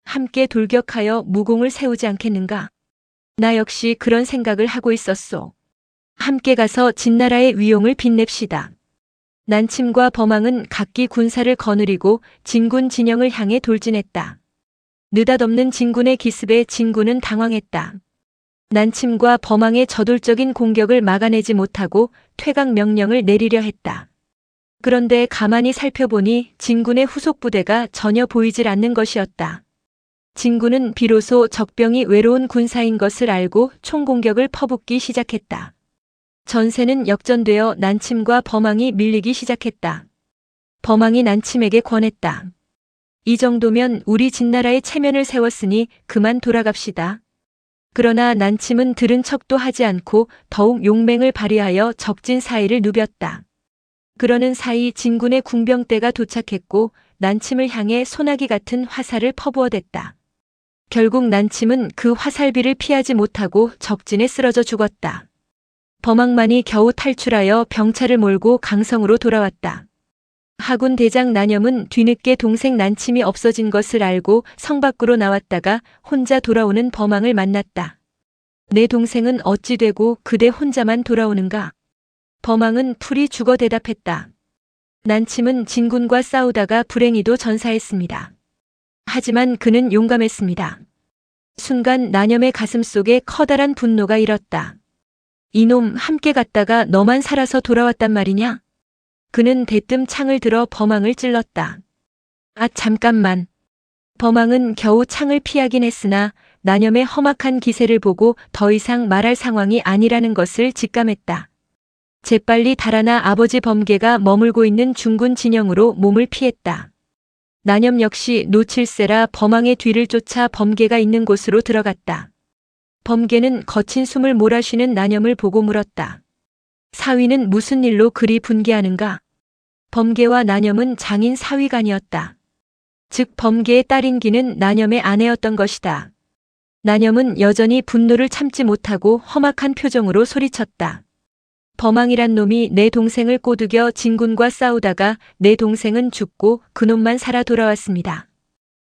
함께 돌격하여 무공을 세우지 않겠는가? 나 역시 그런 생각을 하고 있었소. 함께 가서 진나라의 위용을 빛냅시다. 난침과 범왕은 각기 군사를 거느리고 진군 진영을 향해 돌진했다. 느닷없는 진군의 기습에 진군은 당황했다. 난침과 범왕의 저돌적인 공격을 막아내지 못하고 퇴각 명령을 내리려 했다. 그런데 가만히 살펴보니 진군의 후속 부대가 전혀 보이질 않는 것이었다. 진군은 비로소 적병이 외로운 군사인 것을 알고 총공격을 퍼붓기 시작했다. 전세는 역전되어 난침과 범왕이 밀리기 시작했다. 범왕이 난침에게 권했다. 이 정도면 우리 진나라의 체면을 세웠으니 그만 돌아갑시다. 그러나 난침은 들은 척도 하지 않고 더욱 용맹을 발휘하여 적진 사이를 누볐다. 그러는 사이 진군의 궁병대가 도착했고 난침을 향해 소나기 같은 화살을 퍼부어댔다. 결국 난침은 그 화살비를 피하지 못하고 적진에 쓰러져 죽었다. 범왕만이 겨우 탈출하여 병차를 몰고 강성으로 돌아왔다. 하군 대장 난염은 뒤늦게 동생 난침이 없어진 것을 알고 성 밖으로 나왔다가 혼자 돌아오는 범왕을 만났다. 내 동생은 어찌 되고 그대 혼자만 돌아오는가? 범왕은 풀이 죽어 대답했다. 난침은 진군과 싸우다가 불행히도 전사했습니다. 하지만 그는 용감했습니다. 순간 난염의 가슴 속에 커다란 분노가 일었다. 이놈 함께 갔다가 너만 살아서 돌아왔단 말이냐? 그는 대뜸 창을 들어 범왕을 찔렀다. 아, 잠깐만. 범왕은 겨우 창을 피하긴 했으나 난염의 험악한 기세를 보고 더 이상 말할 상황이 아니라는 것을 직감했다. 재빨리 달아나 아버지 범계가 머물고 있는 중군 진영으로 몸을 피했다. 난염 역시 놓칠세라 범왕의 뒤를 쫓아 범계가 있는 곳으로 들어갔다. 범계는 거친 숨을 몰아쉬는 난염을 보고 물었다. 사위는 무슨 일로 그리 분개하는가? 범계와 난염은 장인 사위간이었다. 즉 범계의 딸인 기는 난염의 아내였던 것이다. 난염은 여전히 분노를 참지 못하고 험악한 표정으로 소리쳤다. 범왕이란 놈이 내 동생을 꼬드겨 진군과 싸우다가 내 동생은 죽고 그놈만 살아 돌아왔습니다.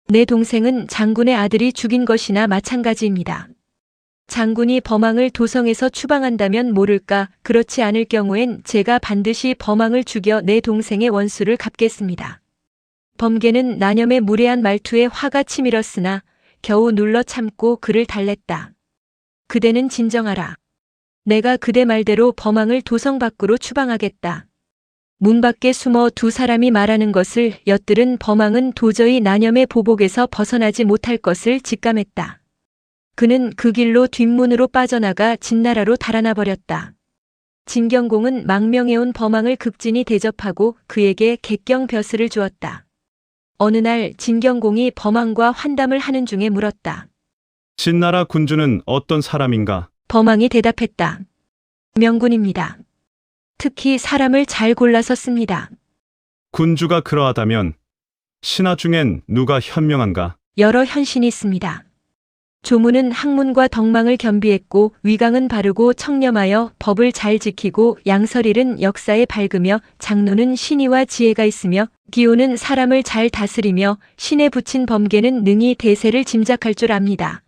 내 동생은 장군의 아들이 죽인 것이나 마찬가지입니다. 장군이 범왕을 도성에서 추방한다면 모를까, 그렇지 않을 경우엔 제가 반드시 범왕을 죽여 내 동생의 원수를 갚겠습니다. 범계는 난염의 무례한 말투에 화가 치밀었으나 겨우 눌러 참고 그를 달랬다. 그대는 진정하라. 내가 그대 말대로 범왕을 도성 밖으로 추방하겠다. 문 밖에 숨어 두 사람이 말하는 것을 엿들은 범왕은 도저히 난염의 보복에서 벗어나지 못할 것을 직감했다. 그는 그 길로 뒷문으로 빠져나가 진나라로 달아나 버렸다. 진경공은 망명해온 범왕을 극진히 대접하고 그에게 객경 벼슬을 주었다. 어느 날 진경공이 범왕과 환담을 하는 중에 물었다. 진나라 군주는 어떤 사람인가? 범왕이 대답했다. 명군입니다. 특히 사람을 잘 골라서 씁니다. 군주가 그러하다면 신하 중엔 누가 현명한가? 여러 현신이 있습니다. 조문은 학문과 덕망을 겸비했고 위강은 바르고 청렴하여 법을 잘 지키고 양설일은 역사에 밝으며 장로는 신의와 지혜가 있으며 기호는 사람을 잘 다스리며 신에 붙인 범계는 능히 대세를 짐작할 줄 압니다.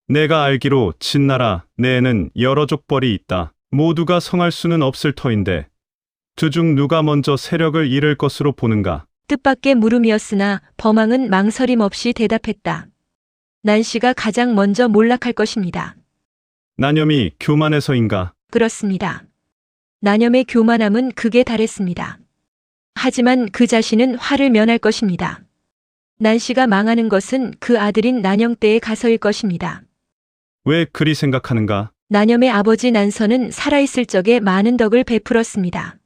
내가 알기로 진나라 내에는 여러 족벌이 있다. 모두가 성할 수는 없을 터인데 두 중 누가 먼저 세력을 잃을 것으로 보는가? 뜻밖의 물음이었으나 범왕은 망설임 없이 대답했다. 난씨가 가장 먼저 몰락할 것입니다. 나념이 교만해서인가? 그렇습니다. 나념의 교만함은 극에 달했습니다. 하지만 그 자신은 화를 면할 것입니다. 난씨가 망하는 것은 그 아들인 난영 때에 가서일 것입니다. 왜 그리 생각하는가? 나념의 아버지 난선은 살아있을 적에 많은 덕을 베풀었습니다.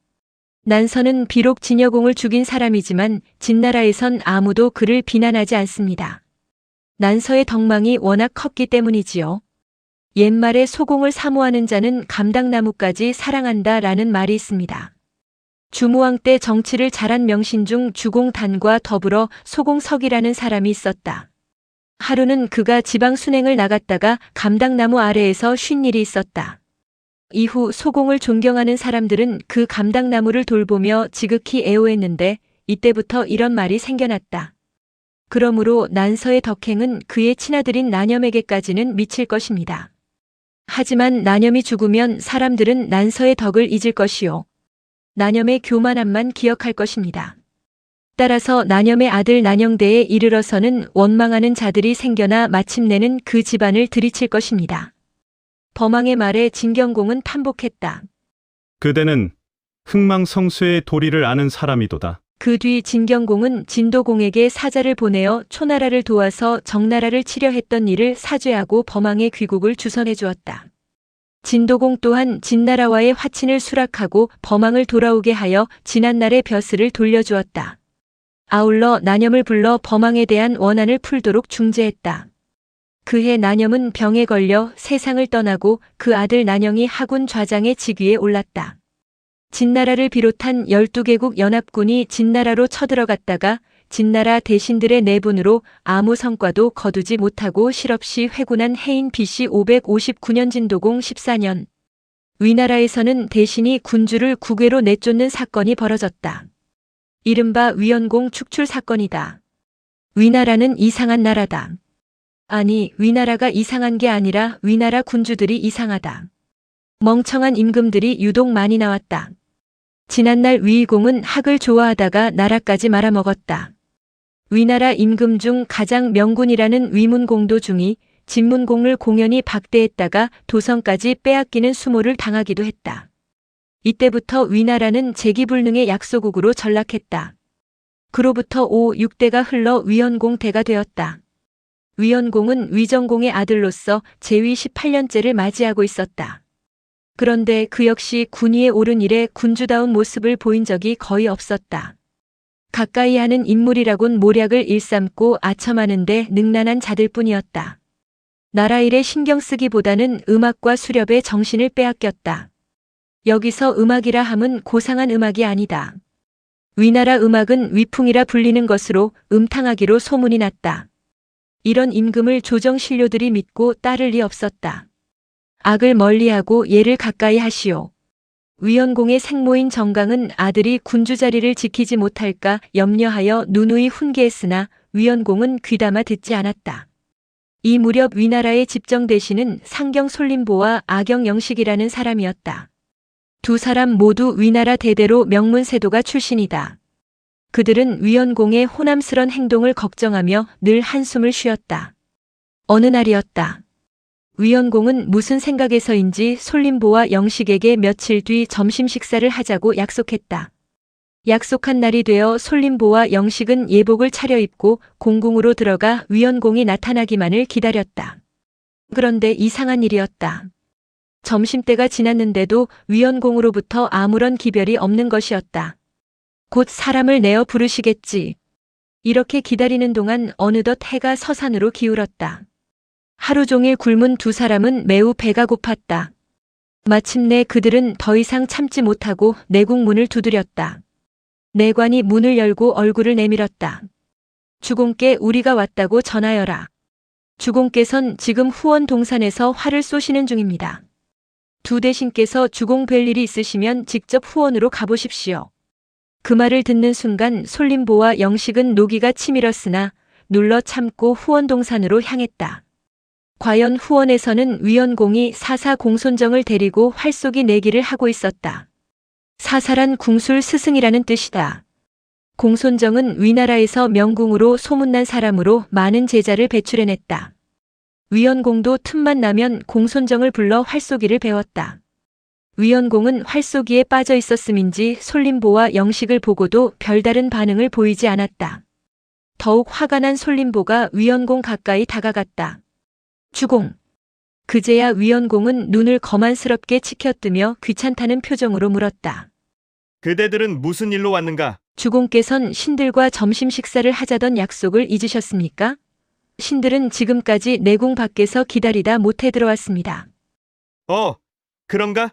난선은 비록 진여공을 죽인 사람이지만 진나라에선 아무도 그를 비난하지 않습니다. 난서의 덕망이 워낙 컸기 때문이지요. 옛말에 소공을 사모하는 자는 감당나무까지 사랑한다라는 말이 있습니다. 주무왕 때 정치를 잘한 명신 중 주공단과 더불어 소공석이라는 사람이 있었다. 하루는 그가 지방 순행을 나갔다가 감당나무 아래에서 쉰 일이 있었다. 이후 소공을 존경하는 사람들은 그 감당나무를 돌보며 지극히 애호했는데 이때부터 이런 말이 생겨났다. 그러므로 난서의 덕행은 그의 친아들인 나념에게까지는 미칠 것입니다. 하지만 나념이 죽으면 사람들은 난서의 덕을 잊을 것이요. 나념의 교만함만 기억할 것입니다. 따라서 나념의 아들 난영대에 이르러서는 원망하는 자들이 생겨나 마침내는 그 집안을 들이칠 것입니다. 범왕의 말에 진경공은 판복했다. 그대는 흥망성쇠의 도리를 아는 사람이도다. 그 뒤 진경공은 진도공에게 사자를 보내어 초나라를 도와서 정나라를 치려 했던 일을 사죄하고 범왕의 귀국을 주선해 주었다. 진도공 또한 진나라와의 화친을 수락하고 범왕을 돌아오게 하여 지난날의 벼슬을 돌려주었다. 아울러 나념을 불러 범왕에 대한 원한을 풀도록 중재했다. 그해 나념은 병에 걸려 세상을 떠나고 그 아들 난영이 하군 좌장의 직위에 올랐다. 진나라를 비롯한 12개국 연합군이 진나라로 쳐들어갔다가 진나라 대신들의 내분으로 아무 성과도 거두지 못하고 실없이 회군한 해인 BC 559년 진도공 14년. 위나라에서는 대신이 군주를 국외로 내쫓는 사건이 벌어졌다. 이른바 위연공 축출 사건이다. 위나라는 이상한 나라다. 아니, 위나라가 이상한 게 아니라 위나라 군주들이 이상하다. 멍청한 임금들이 유독 많이 나왔다. 지난날 위일공은 학을 좋아하다가 나라까지 말아먹었다. 위나라 임금 중 가장 명군이라는 위문공도 중이 진문공을 공연히 박대했다가 도성까지 빼앗기는 수모를 당하기도 했다. 이때부터 위나라는 재기불능의 약소국으로 전락했다. 그로부터 5, 6대가 흘러 위연공 대가 되었다. 위연공은 위정공의 아들로서 재위 18년째를 맞이하고 있었다. 그런데 그 역시 군위에 오른 이래 군주다운 모습을 보인 적이 거의 없었다. 가까이 하는 인물이라곤 모략을 일삼고 아첨하는데 능란한 자들뿐이었다. 나라 일에 신경 쓰기보다는 음악과 수렵에 정신을 빼앗겼다. 여기서 음악이라 함은 고상한 음악이 아니다. 위나라 음악은 위풍이라 불리는 것으로 음탕하기로 소문이 났다. 이런 임금을 조정신료들이 믿고 따를 리 없었다. 악을 멀리하고 예를 가까이 하시오. 위연공의 생모인 정강은 아들이 군주 자리를 지키지 못할까 염려하여 누누이 훈계했으나 위연공은 귀담아 듣지 않았다. 이 무렵 위나라의 집정 대신은 상경 솔림보와 아경 영식이라는 사람이었다. 두 사람 모두 위나라 대대로 명문세도가 출신이다. 그들은 위연공의 호남스런 행동을 걱정하며 늘 한숨을 쉬었다. 어느 날이었다. 위연공은 무슨 생각에서인지 솔림보와 영식에게 며칠 뒤 점심 식사를 하자고 약속했다. 약속한 날이 되어 솔림보와 영식은 예복을 차려입고 공궁으로 들어가 위연공이 나타나기만을 기다렸다. 그런데 이상한 일이었다. 점심때가 지났는데도 위연공으로부터 아무런 기별이 없는 것이었다. 곧 사람을 내어 부르시겠지. 이렇게 기다리는 동안 어느덧 해가 서산으로 기울었다. 하루 종일 굶은 두 사람은 매우 배가 고팠다. 마침내 그들은 더 이상 참지 못하고 내국 문을 두드렸다. 내관이 문을 열고 얼굴을 내밀었다. 주공께 우리가 왔다고 전하여라. 주공께선 지금 후원 동산에서 활을 쏘시는 중입니다. 두 대신께서 주공 뵐 일이 있으시면 직접 후원으로 가보십시오. 그 말을 듣는 순간 솔림보와 영식은 노기가 치밀었으나 눌러 참고 후원 동산으로 향했다. 과연 후원에서는 위원공이 사사 공손정을 데리고 활쏘기 내기를 하고 있었다. 사사란 궁술 스승이라는 뜻이다. 공손정은 위나라에서 명궁으로 소문난 사람으로 많은 제자를 배출해냈다. 위원공도 틈만 나면 공손정을 불러 활쏘기를 배웠다. 위원공은 활쏘기에 빠져 있었음인지 솔림보와 영식을 보고도 별다른 반응을 보이지 않았다. 더욱 화가 난 솔림보가 위원공 가까이 다가갔다. 주공. 그제야 위원공은 눈을 거만스럽게 치켜뜨며 귀찮다는 표정으로 물었다. 그대들은 무슨 일로 왔는가? 주공께선 신들과 점심 식사를 하자던 약속을 잊으셨습니까? 신들은 지금까지 내궁 밖에서 기다리다 못해 들어왔습니다. 그런가?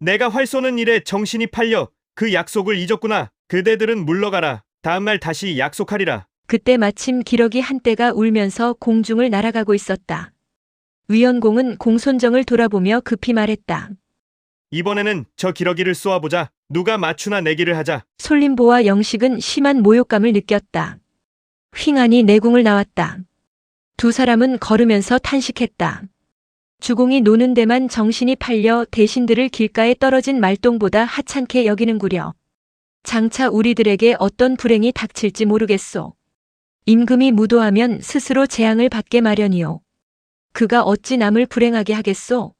내가 활 쏘는 일에 정신이 팔려 그 약속을 잊었구나. 그대들은 물러가라. 다음날 다시 약속하리라. 그때 마침 기러기 한 떼가 울면서 공중을 날아가고 있었다. 위원공은 공손정을 돌아보며 급히 말했다. 이번에는 저 기러기를 쏘아보자. 누가 맞추나 내기를 하자. 솔림보와 영식은 심한 모욕감을 느꼈다. 휑하니 내궁을 나왔다. 두 사람은 걸으면서 탄식했다. 주공이 노는 데만 정신이 팔려 대신들을 길가에 떨어진 말똥보다 하찮게 여기는구려. 장차 우리들에게 어떤 불행이 닥칠지 모르겠소. 임금이 무도하면 스스로 재앙을 받게 마련이오. 그가 어찌 남을 불행하게 하겠소?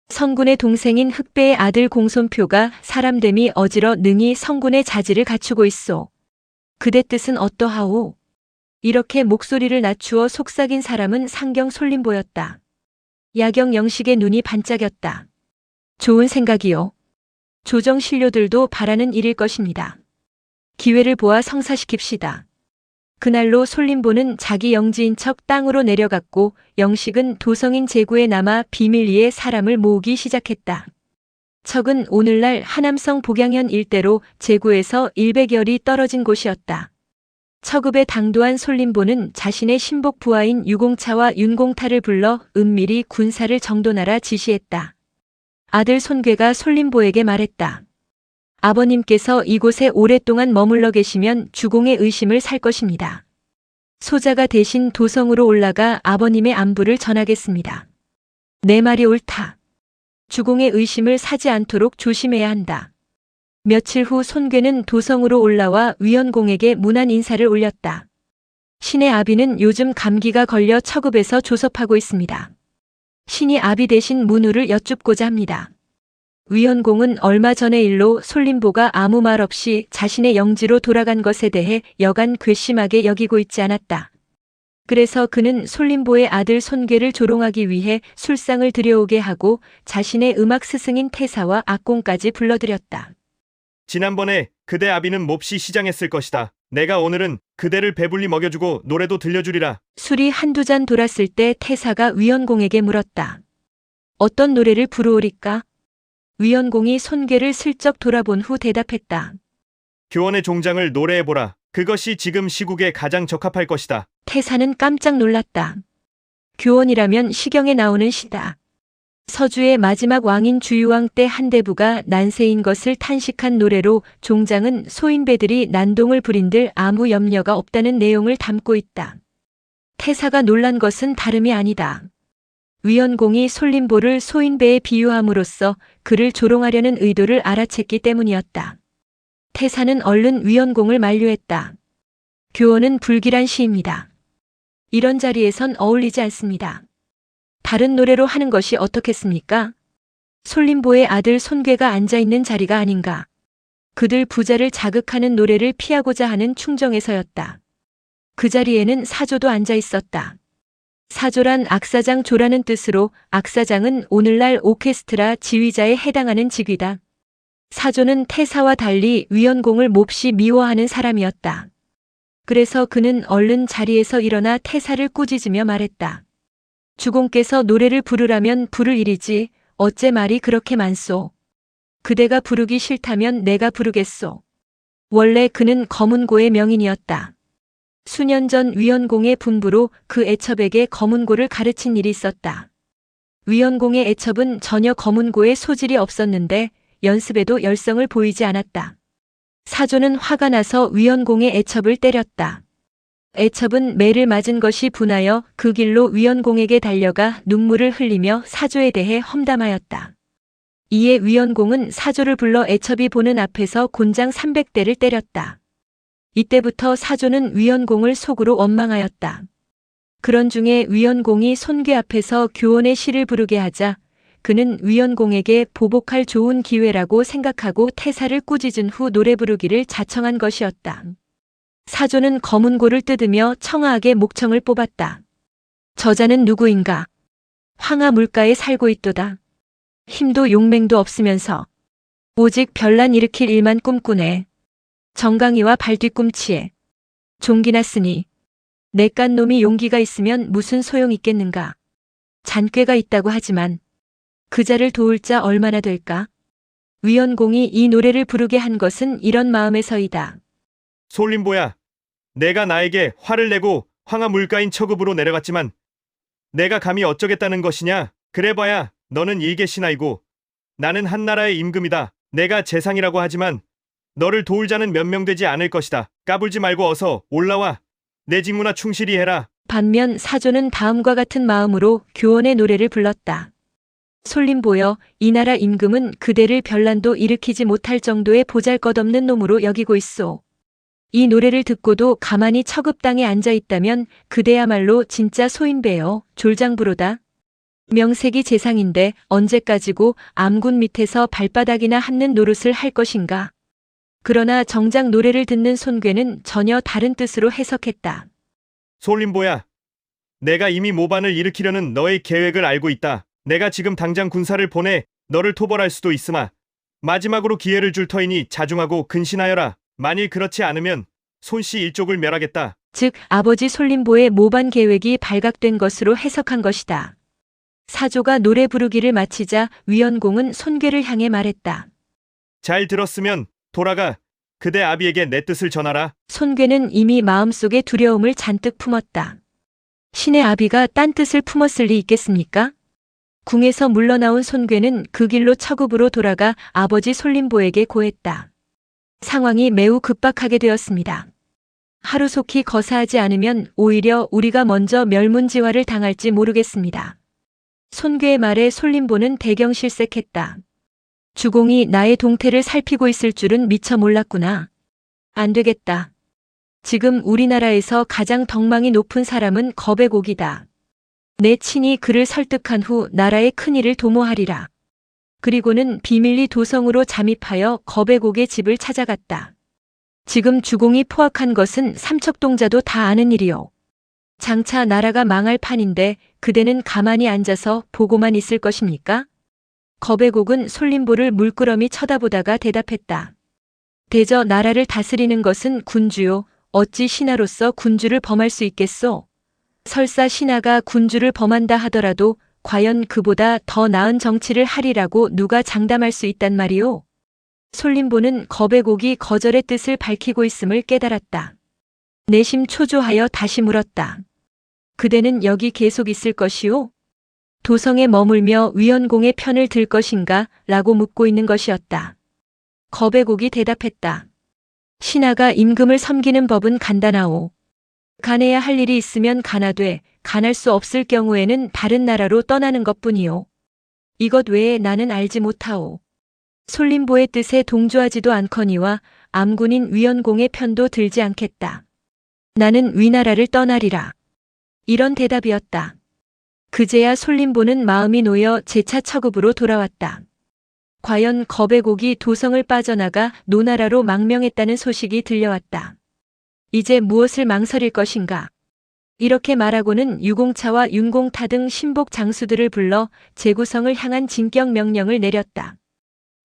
성군의 동생인 흑배의 아들 공손표가 사람됨이 어지러 능히 성군의 자질을 갖추고 있소. 그대 뜻은 어떠하오? 이렇게 목소리를 낮추어 속삭인 사람은 상경 솔림보였다. 야경 영식의 눈이 반짝였다. 좋은 생각이요. 조정 신료들도 바라는 일일 것입니다. 기회를 보아 성사시킵시다. 그날로 솔림보는 자기 영지인 척 땅으로 내려갔고 영식은 도성인 제구에 남아 비밀리에 사람을 모으기 시작했다. 척은 오늘날 하남성 복양현 일대로 제구에서 100여리 떨어진 곳이었다. 척읍에 당도한 솔림보는 자신의 신복 부하인 유공차와 윤공타를 불러 은밀히 군사를 정돈하라 지시했다. 아들 손괴가 솔림보에게 말했다. 아버님께서 이곳에 오랫동안 머물러 계시면 주공의 의심을 살 것입니다. 소자가 대신 도성으로 올라가 아버님의 안부를 전하겠습니다. 내 말이 옳다. 주공의 의심을 사지 않도록 조심해야 한다. 며칠 후 손괴는 도성으로 올라와 위원공에게 문안 인사를 올렸다. 신의 아비는 요즘 감기가 걸려 척읍에서 조섭하고 있습니다. 신이 아비 대신 문우를 여쭙고자 합니다. 위원공은 얼마 전의 일로 솔림보가 아무 말 없이 자신의 영지로 돌아간 것에 대해 여간 괘씸하게 여기고 있지 않았다. 그래서 그는 솔림보의 아들 손괴를 조롱하기 위해 술상을 들여오게 하고 자신의 음악 스승인 태사와 악공까지 불러들였다. 지난번에 그대 아비는 몹시 시장했을 것이다. 내가 오늘은 그대를 배불리 먹여주고 노래도 들려주리라. 술이 한두 잔 돌았을 때 태사가 위원공에게 물었다. 어떤 노래를 부르오리까? 위원공이 손괴를 슬쩍 돌아본 후 대답했다. 교원의 종장을 노래해보라. 그것이 지금 시국에 가장 적합할 것이다. 태사는 깜짝 놀랐다. 교원이라면 시경에 나오는 시다. 서주의 마지막 왕인 주유왕 때 한대부가 난세인 것을 탄식한 노래로 종장은 소인배들이 난동을 부린들 아무 염려가 없다는 내용을 담고 있다. 태사가 놀란 것은 다름이 아니다. 위원공이 솔림보를 소인배에 비유함으로써 그를 조롱하려는 의도를 알아챘기 때문이었다. 태사는 얼른 위원공을 만류했다. 교원은 불길한 시입니다. 이런 자리에선 어울리지 않습니다. 다른 노래로 하는 것이 어떻겠습니까? 솔림보의 아들 손괴가 앉아있는 자리가 아닌가. 그들 부자를 자극하는 노래를 피하고자 하는 충정에서였다. 그 자리에는 사조도 앉아 있었다. 사조란 악사장 조라는 뜻으로 악사장은 오늘날 오케스트라 지휘자에 해당하는 직위다. 사조는 태사와 달리 위원공을 몹시 미워하는 사람이었다. 그래서 그는 얼른 자리에서 일어나 태사를 꾸짖으며 말했다. 주공께서 노래를 부르라면 부를 일이지 어째 말이 그렇게 많소. 그대가 부르기 싫다면 내가 부르겠소. 원래 그는 검은고의 명인이었다. 수년 전 위원공의 분부로 그 애첩에게 검은고를 가르친 일이 있었다. 위원공의 애첩은 전혀 검은고에 소질이 없었는데 연습에도 열성을 보이지 않았다. 사조는 화가 나서 위원공의 애첩을 때렸다. 애첩은 매를 맞은 것이 분하여 그 길로 위원공에게 달려가 눈물을 흘리며 사조에 대해 험담하였다. 이에 위원공은 사조를 불러 애첩이 보는 앞에서 곤장 300대를 때렸다. 이때부터 사조는 위원공을 속으로 원망하였다. 그런 중에 위원공이 손괴 앞에서 교원의 시를 부르게 하자 그는 위원공에게 보복할 좋은 기회라고 생각하고 태사를 꾸짖은 후 노래 부르기를 자청한 것이었다. 사조는 검은고를 뜯으며 청아하게 목청을 뽑았다. 저자는 누구인가? 황하 물가에 살고 있도다. 힘도 용맹도 없으면서 오직 별난 일으킬 일만 꿈꾸네. 정강이와 발뒤꿈치에 종기나 쓰니 내깟 놈이 용기가 있으면 무슨 소용 있겠는가. 잔꾀가 있다고 하지만 그 자를 도울 자 얼마나 될까? 위원공이 이 노래를 부르게 한 것은 이런 마음에서이다. 솔림보야, 내가 나에게 화를 내고 황하 물가인 처급으로 내려갔지만 내가 감히 어쩌겠다는 것이냐? 그래봐야 너는 일개 신하이고 나는 한나라의 임금이다. 내가 재상이라고 하지만 너를 도울 자는 몇 명 되지 않을 것이다. 까불지 말고 어서 올라와. 내 직무나 충실히 해라. 반면 사조는 다음과 같은 마음으로 교원의 노래를 불렀다. 솔림보여, 이 나라 임금은 그대를 별난도 일으키지 못할 정도의 보잘것없는 놈으로 여기고 있소. 이 노래를 듣고도 가만히 처급당에 앉아있다면 그대야말로 진짜 소인배요. 졸장부로다. 명색이 재상인데 언제까지고 암군 밑에서 발바닥이나 핥는 노릇을 할 것인가. 그러나 정작 노래를 듣는 손괴는 전혀 다른 뜻으로 해석했다. 솔림보야, 내가 이미 모반을 일으키려는 너의 계획을 알고 있다. 내가 지금 당장 군사를 보내 너를 토벌할 수도 있으마 마지막으로 기회를 줄 터이니 자중하고 근신하여라. 만일 그렇지 않으면 손씨 일족을 멸하겠다. 즉 아버지 솔림보의 모반 계획이 발각된 것으로 해석한 것이다. 사조가 노래 부르기를 마치자 위원공은 손괴를 향해 말했다. 잘 들었으면 돌아가 그대 아비에게 내 뜻을 전하라. 손괴는 이미 마음속에 두려움을 잔뜩 품었다. 신의 아비가 딴 뜻을 품었을 리 있겠습니까? 궁에서 물러나온 손괴는 그 길로 처급으로 돌아가 아버지 솔림보에게 고했다. 상황이 매우 급박하게 되었습니다. 하루속히 거사하지 않으면 오히려 우리가 먼저 멸문지화를 당할지 모르겠습니다. 손괴의 말에 솔림보는 대경실색했다. 주공이 나의 동태를 살피고 있을 줄은 미처 몰랐구나. 안 되겠다. 지금 우리나라에서 가장 덕망이 높은 사람은 겁의곡이다. 내 친히 그를 설득한 후 나라의 큰일을 도모하리라. 그리고는 비밀리 도성으로 잠입하여 겁의곡의 집을 찾아갔다. 지금 주공이 포악한 것은 삼척동자도 다 아는 일이요. 장차 나라가 망할 판인데 그대는 가만히 앉아서 보고만 있을 것입니까? 겁의곡은 솔림보를 물끄러미 쳐다보다가 대답했다. 대저 나라를 다스리는 것은 군주요. 어찌 신하로서 군주를 범할 수 있겠소? 설사 신하가 군주를 범한다 하더라도 과연 그보다 더 나은 정치를 하리라고 누가 장담할 수 있단 말이오? 솔림보는 겁의곡이 거절의 뜻을 밝히고 있음을 깨달았다. 내심 초조하여 다시 물었다. 그대는 여기 계속 있을 것이오? 도성에 머물며 위원공의 편을 들 것인가? 라고 묻고 있는 것이었다. 겁의곡이 대답했다. 신하가 임금을 섬기는 법은 간단하오. 간해야 할 일이 있으면 간하되 간할 수 없을 경우에는 다른 나라로 떠나는 것뿐이오. 이것 외에 나는 알지 못하오. 솔림보의 뜻에 동조하지도 않거니와 암군인 위원공의 편도 들지 않겠다. 나는 위나라를 떠나리라. 이런 대답이었다. 그제야 솔림보는 마음이 놓여 재차 처급으로 돌아왔다. 과연 겁의곡이 도성을 빠져나가 노나라로 망명했다는 소식이 들려왔다. 이제 무엇을 망설일 것인가? 이렇게 말하고는 유공차와 윤공타 등 신복 장수들을 불러 제구성을 향한 진격 명령을 내렸다.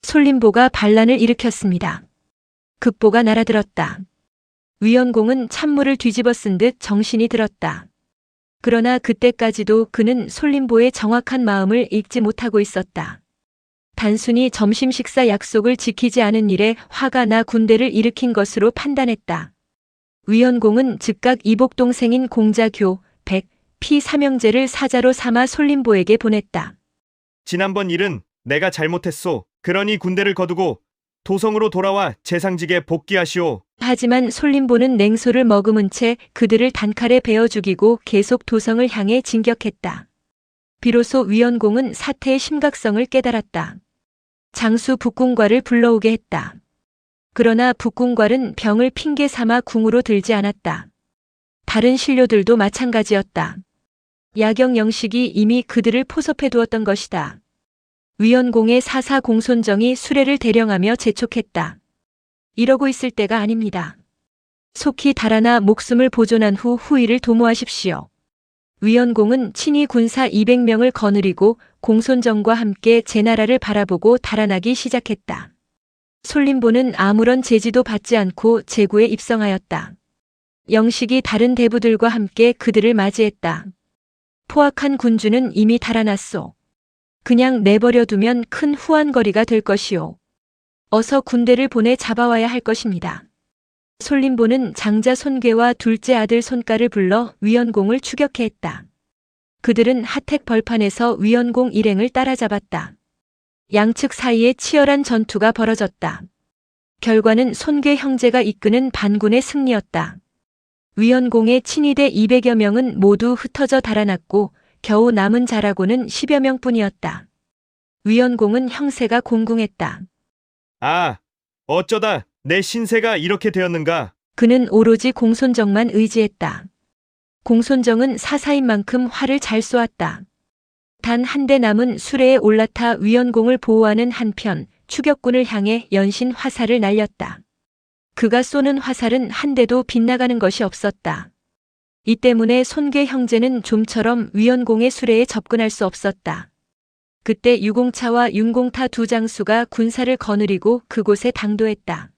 솔림보가 반란을 일으켰습니다. 급보가 날아들었다. 위원공은 찬물을 뒤집어 쓴 듯 정신이 들었다. 그러나 그때까지도 그는 솔림보의 정확한 마음을 읽지 못하고 있었다. 단순히 점심 식사 약속을 지키지 않은 일에 화가 나 군대를 일으킨 것으로 판단했다. 위원공은 즉각 이복 동생인 공자교 100 피사명제를 사자로 삼아 솔림보에게 보냈다. 지난번 일은 내가 잘못했소. 그러니 군대를 거두고 도성으로 돌아와 재상직에 복귀하시오. 하지만 솔림보는 냉소를 머금은 채 그들을 단칼에 베어 죽이고 계속 도성을 향해 진격했다. 비로소 위원공은 사태의 심각성을 깨달았다. 장수 북궁괄을 불러오게 했다. 그러나 북궁괄은 병을 핑계 삼아 궁으로 들지 않았다. 다른 신료들도 마찬가지였다. 야경 영식이 이미 그들을 포섭해 두었던 것이다. 위원공의 사사 공손정이 수레를 대령하며 재촉했다. 이러고 있을 때가 아닙니다. 속히 달아나 목숨을 보존한 후 후위를 도모하십시오. 위원공은 친히 군사 200명을 거느리고 공손정과 함께 제나라를 바라보고 달아나기 시작했다. 솔림보는 아무런 제지도 받지 않고 제구에 입성하였다. 영식이 다른 대부들과 함께 그들을 맞이했다. 포악한 군주는 이미 달아났소. 그냥 내버려 두면 큰 후한거리가 될 것이오. 어서 군대를 보내 잡아와야 할 것입니다. 솔림보는 장자 손괴와 둘째 아들 손가를 불러 위원공을 추격해 했다. 그들은 하택 벌판에서 위원공 일행을 따라잡았다. 양측 사이에 치열한 전투가 벌어졌다. 결과는 손괴 형제가 이끄는 반군의 승리였다. 위원공의 친위대 200여 명은 모두 흩어져 달아났고 겨우 남은 자라고는 10여 명뿐이었다. 위원공은 형세가 공궁했다. 아, 어쩌다 내 신세가 이렇게 되었는가? 그는 오로지 공손정만 의지했다. 공손정은 사사인 만큼 활을 잘 쏘았다. 단 한 대 남은 수레에 올라타 위원공을 보호하는 한편 추격군을 향해 연신 화살을 날렸다. 그가 쏘는 화살은 한 대도 빗나가는 것이 없었다. 이 때문에 손괴 형제는 좀처럼 위원공의 수레에 접근할 수 없었다. 그때 유공차와 윤공타 두 장수가 군사를 거느리고 그곳에 당도했다.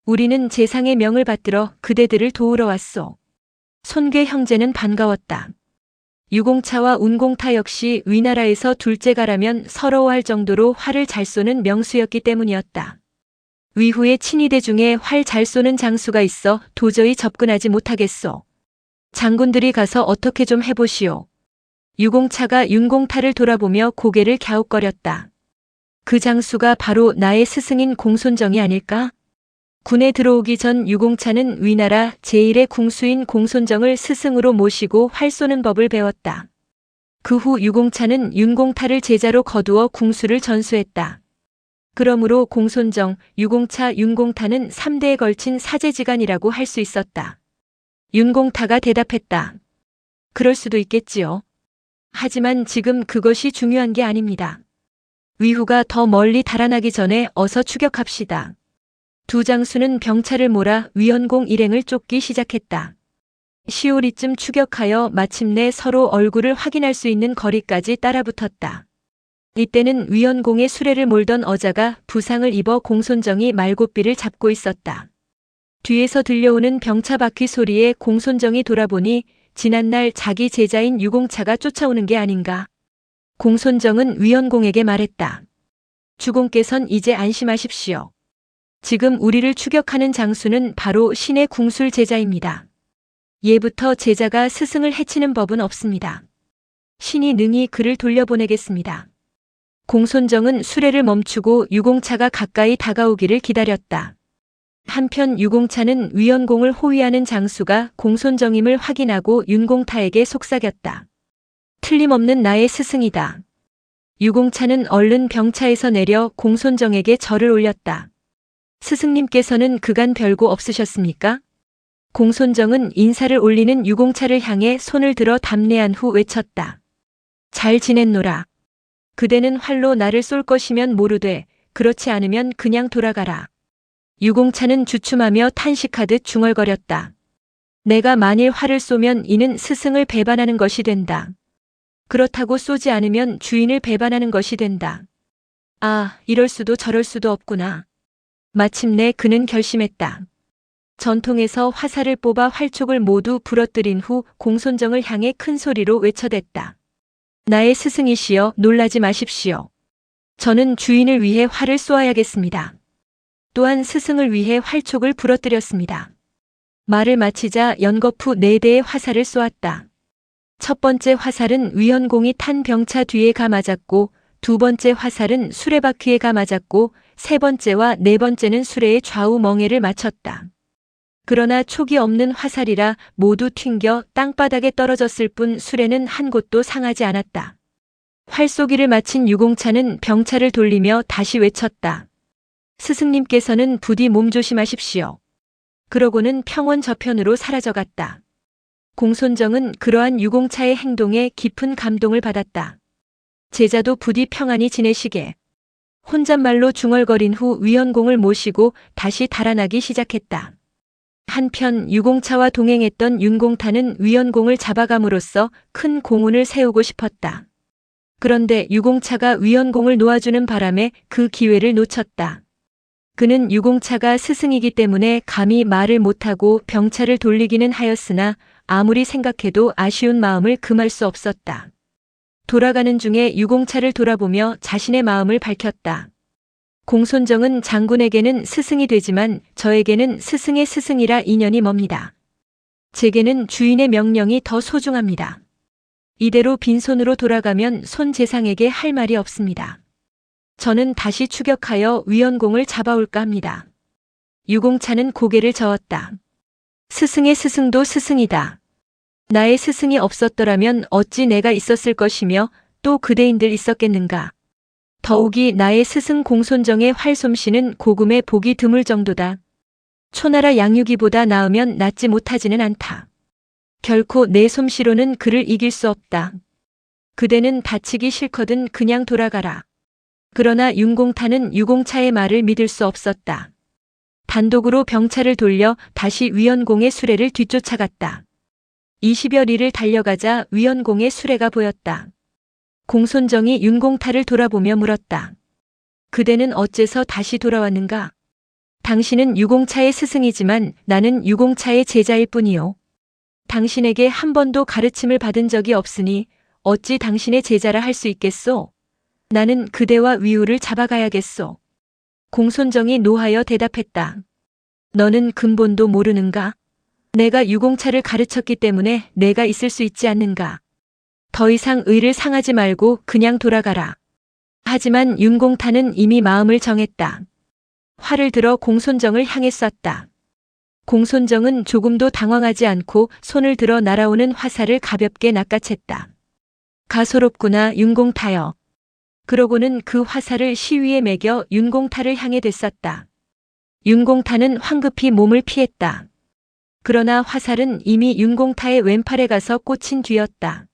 우리는 재상의 명을 받들어 그대들을 도우러 왔소. 손괴 형제는 반가웠다. 유공차와 운공타 역시 위나라에서 둘째가라면 서러워할 정도로 활을 잘 쏘는 명수였기 때문이었다. 위후의 친위대 중에 활 잘 쏘는 장수가 있어 도저히 접근하지 못하겠소. 장군들이 가서 어떻게 좀 해보시오. 유공차가 윤공타를 돌아보며 고개를 갸웃거렸다. 그 장수가 바로 나의 스승인 공손정이 아닐까? 군에 들어오기 전 유공차는 위나라 제1의 궁수인 공손정을 스승으로 모시고 활 쏘는 법을 배웠다. 그 후 유공차는 윤공타를 제자로 거두어 궁수를 전수했다. 그러므로 공손정, 유공차, 윤공타는 3대에 걸친 사제지간이라고 할 수 있었다. 윤공타가 대답했다. 그럴 수도 있겠지요. 하지만 지금 그것이 중요한 게 아닙니다. 위후가 더 멀리 달아나기 전에 어서 추격합시다. 두 장수는 병차를 몰아 위원공 일행을 쫓기 시작했다. 시오리쯤 추격하여 마침내 서로 얼굴을 확인할 수 있는 거리까지 따라붙었다. 이때는 위원공의 수레를 몰던 어자가 부상을 입어 공손정이 말고삐를 잡고 있었다. 뒤에서 들려오는 병차 바퀴 소리에 공손정이 돌아보니 지난날 자기 제자인 유공차가 쫓아오는 게 아닌가. 공손정은 위원공에게 말했다. 주공께선 이제 안심하십시오. 지금 우리를 추격하는 장수는 바로 신의 궁술 제자입니다. 예부터 제자가 스승을 해치는 법은 없습니다. 신이 능히 그를 돌려보내겠습니다. 공손정은 수레를 멈추고 유공차가 가까이 다가오기를 기다렸다. 한편 유공차는 위원공을 호위하는 장수가 공손정임을 확인하고 윤공타에게 속삭였다. 틀림없는 나의 스승이다. 유공차는 얼른 병차에서 내려 공손정에게 절을 올렸다. 스승님께서는 그간 별거 없으셨습니까? 공손정은 인사를 올리는 유공차를 향해 손을 들어 담례한 후 외쳤다. 잘 지냈노라. 그대는 활로 나를 쏠 것이면 모르되 그렇지 않으면 그냥 돌아가라. 유공차는 주춤하며 탄식하듯 중얼거렸다. 내가 만일 활을 쏘면 이는 스승을 배반하는 것이 된다. 그렇다고 쏘지 않으면 주인을 배반하는 것이 된다. 아, 이럴 수도 저럴 수도 없구나. 마침내 그는 결심했다. 전통에서 화살을 뽑아 활촉을 모두 부러뜨린 후 공손정을 향해 큰 소리로 외쳐댔다. 나의 스승이시여 놀라지 마십시오. 저는 주인을 위해 활을 쏘아야겠습니다. 또한 스승을 위해 활촉을 부러뜨렸습니다. 말을 마치자 연거푸 4대의 화살을 쏘았다. 첫 번째 화살은 위헌공이 탄 병차 뒤에 가 맞았고, 두 번째 화살은 수레바퀴에 가 맞았고, 세 번째와 네 번째는 수레의 좌우 멍에를 맞췄다. 그러나 촉이 없는 화살이라 모두 튕겨 땅바닥에 떨어졌을 뿐 수레는 한 곳도 상하지 않았다. 활쏘기를 마친 유공차는 병차를 돌리며 다시 외쳤다. 스승님께서는 부디 몸조심하십시오. 그러고는 평원 저편으로 사라져갔다. 공손정은 그러한 유공차의 행동에 깊은 감동을 받았다. 제자도 부디 평안히 지내시게. 혼잣말로 중얼거린 후 위헌공을 모시고 다시 달아나기 시작했다. 한편 유공차와 동행했던 윤공타는 위헌공을 잡아감으로써 큰 공훈을 세우고 싶었다. 그런데 유공차가 위헌공을 놓아주는 바람에 그 기회를 놓쳤다. 그는 유공차가 스승이기 때문에 감히 말을 못하고 병차를 돌리기는 하였으나 아무리 생각해도 아쉬운 마음을 금할 수 없었다. 돌아가는 중에 유공차를 돌아보며 자신의 마음을 밝혔다. 공손정은 장군에게는 스승이 되지만 저에게는 스승의 스승이라 인연이 멉니다. 제게는 주인의 명령이 더 소중합니다. 이대로 빈손으로 돌아가면 손재상에게 할 말이 없습니다. 저는 다시 추격하여 위헌공을 잡아올까 합니다. 유공차는 고개를 저었다. 스승의 스승도 스승이다. 나의 스승이 없었더라면 어찌 내가 있었을 것이며 또 그대인들 있었겠는가. 더욱이 나의 스승 공손정의 활솜씨는 고금에 보기 드물 정도다. 초나라 양유기보다 나으면 낫지 못하지는 않다. 결코 내 솜씨로는 그를 이길 수 없다. 그대는 다치기 싫거든 그냥 돌아가라. 그러나 윤공타는 유공차의 말을 믿을 수 없었다. 단독으로 병차를 돌려 다시 위헌공의 수레를 뒤쫓아갔다. 20여 리를 달려가자 위헌공의 수레가 보였다. 공손정이 윤공타를 돌아보며 물었다. 그대는 어째서 다시 돌아왔는가? 당신은 유공차의 스승이지만 나는 유공차의 제자일 뿐이요. 당신에게 한 번도 가르침을 받은 적이 없으니 어찌 당신의 제자라 할 수 있겠소? 나는 그대와 위우를 잡아가야겠소. 공손정이 노하여 대답했다. 너는 근본도 모르는가? 내가 유공차를 가르쳤기 때문에 내가 있을 수 있지 않는가? 더 이상 의를 상하지 말고 그냥 돌아가라. 하지만 윤공타는 이미 마음을 정했다. 활을 들어 공손정을 향해 쐈다. 공손정은 조금도 당황하지 않고 손을 들어 날아오는 화살을 가볍게 낚아챘다. 가소롭구나 윤공타여. 그러고는 그 화살을 시위에 매겨 윤공타를 향해 대쐈다. 윤공타는 황급히 몸을 피했다. 그러나 화살은 이미 윤공타의 왼팔에 가서 꽂힌 뒤였다.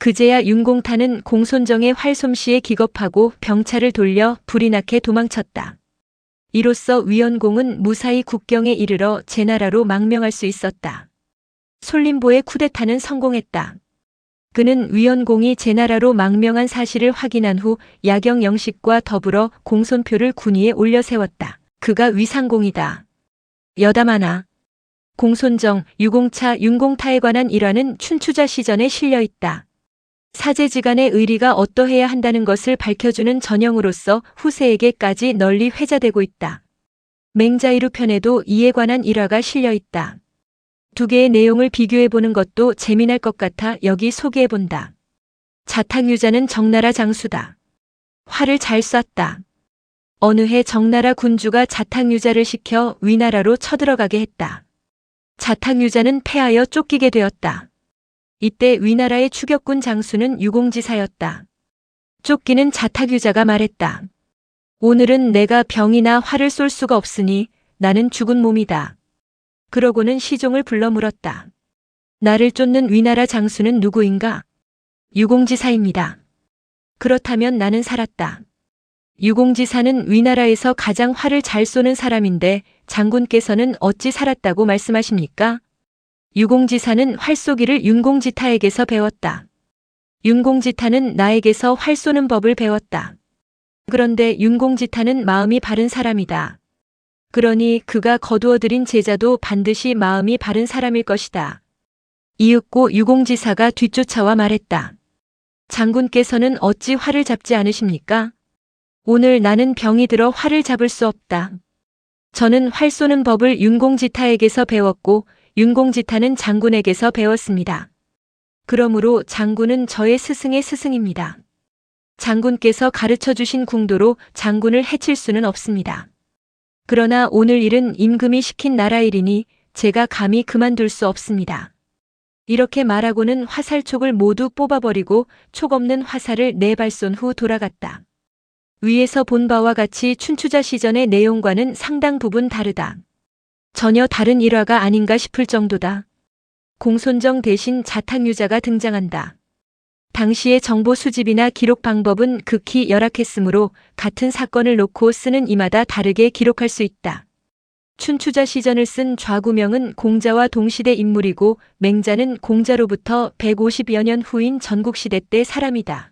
그제야 윤공타는 공손정의 활솜씨에 기겁하고 병차를 돌려 불이 나게 도망쳤다. 이로써 위헌공은 무사히 국경에 이르러 제나라로 망명할 수 있었다. 솔림보의 쿠데타는 성공했다. 그는 위헌공이 제나라로 망명한 사실을 확인한 후 야경 영식과 더불어 공손표를 군위에 올려 세웠다. 그가 위상공이다. 여담하나. 공손정, 유공차, 윤공타에 관한 일화는 춘추자 시전에 실려 있다. 사제지간의 의리가 어떠해야 한다는 것을 밝혀주는 전형으로서 후세에게까지 널리 회자되고 있다. 맹자이루 편에도 이에 관한 일화가 실려 있다. 두 개의 내용을 비교해보는 것도 재미날 것 같아 여기 소개해본다. 자탁유자는 정나라 장수다. 활을 잘 쐈다. 어느 해 정나라 군주가 자탁유자를 시켜 위나라로 쳐들어가게 했다. 자탁유자는 패하여 쫓기게 되었다. 이때 위나라의 추격군 장수는 유공지사였다. 쫓기는 자탁유자가 말했다. 오늘은 내가 병이나 활을 쏠 수가 없으니 나는 죽은 몸이다. 그러고는 시종을 불러 물었다. 나를 쫓는 위나라 장수는 누구인가? 유공지사입니다. 그렇다면 나는 살았다. 유공지사는 위나라에서 가장 활을 잘 쏘는 사람인데 장군께서는 어찌 살았다고 말씀하십니까? 유공지사는 활쏘기를 윤공지타에게서 배웠다. 윤공지타는 나에게서 활 쏘는 법을 배웠다. 그런데 윤공지타는 마음이 바른 사람이다. 그러니 그가 거두어들인 제자도 반드시 마음이 바른 사람일 것이다. 이윽고 유공지사가 뒤쫓아와 말했다. 장군께서는 어찌 활을 잡지 않으십니까? 오늘 나는 병이 들어 활을 잡을 수 없다. 저는 활 쏘는 법을 윤공지타에게서 배웠고 윤공지타는 장군에게서 배웠습니다. 그러므로 장군은 저의 스승의 스승입니다. 장군께서 가르쳐 주신 궁도로 장군을 해칠 수는 없습니다. 그러나 오늘 일은 임금이 시킨 나라 일이니 제가 감히 그만둘 수 없습니다. 이렇게 말하고는 화살촉을 모두 뽑아버리고 촉 없는 화살을 4발 쏜 후 돌아갔다. 위에서 본 바와 같이 춘추자 시전의 내용과는 상당 부분 다르다. 전혀 다른 일화가 아닌가 싶을 정도다. 공손정 대신 자탕유자가 등장한다. 당시의 정보 수집이나 기록 방법은 극히 열악했으므로 같은 사건을 놓고 쓰는 이마다 다르게 기록할 수 있다. 춘추자 시전을 쓴 좌구명은 공자와 동시대 인물이고 맹자는 공자로부터 150여 년 후인 전국시대 때 사람이다.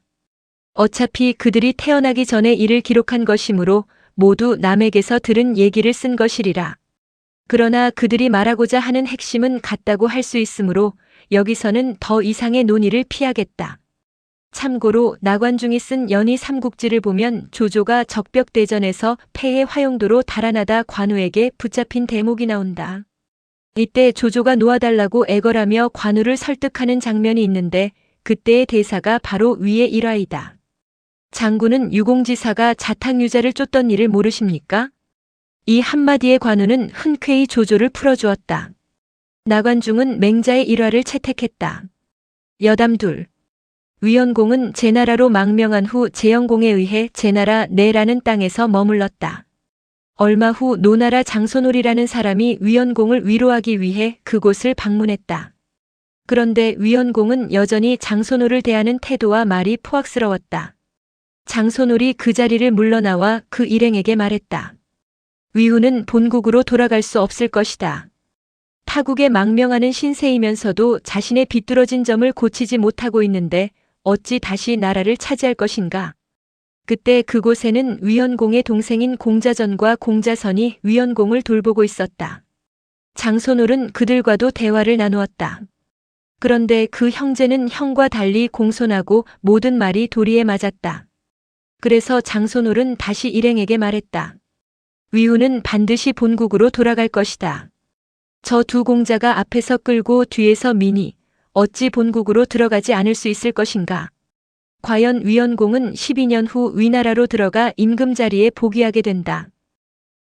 어차피 그들이 태어나기 전에 이를 기록한 것이므로 모두 남에게서 들은 얘기를 쓴 것이리라. 그러나 그들이 말하고자 하는 핵심은 같다고 할 수 있으므로 여기서는 더 이상의 논의를 피하겠다. 참고로 나관중이 쓴 연희 삼국지를 보면 조조가 적벽대전에서 패해 화용도로 달아나다 관우에게 붙잡힌 대목이 나온다. 이때 조조가 놓아달라고 애걸하며 관우를 설득하는 장면이 있는데 그때의 대사가 바로 위의 일화이다. 장군은 유공지사가 자탕유자를 쫓던 일을 모르십니까? 이 한마디의 관우는 흔쾌히 조조를 풀어주었다. 나관중은 맹자의 일화를 채택했다. 여담둘. 위원공은 제나라로 망명한 후 제영공에 의해 제나라 내라는 땅에서 머물렀다. 얼마 후 노나라 장손올이라는 사람이 위원공을 위로하기 위해 그곳을 방문했다. 그런데 위원공은 여전히 장손올을 대하는 태도와 말이 포악스러웠다. 장손올이 그 자리를 물러나와 그 일행에게 말했다. 위후는 본국으로 돌아갈 수 없을 것이다. 타국에 망명하는 신세이면서도 자신의 비뚤어진 점을 고치지 못하고 있는데 어찌 다시 나라를 차지할 것인가? 그때 그곳에는 위원공의 동생인 공자전과 공자선이 위원공을 돌보고 있었다. 장손올은 그들과도 대화를 나누었다. 그런데 그 형제는 형과 달리 공손하고 모든 말이 도리에 맞았다. 그래서 장손올은 다시 일행에게 말했다. 위후는 반드시 본국으로 돌아갈 것이다. 저 두 공자가 앞에서 끌고 뒤에서 미니 어찌 본국으로 들어가지 않을 수 있을 것인가? 과연 위원공은 12년 후 위나라로 들어가 임금 자리에 복위하게 된다.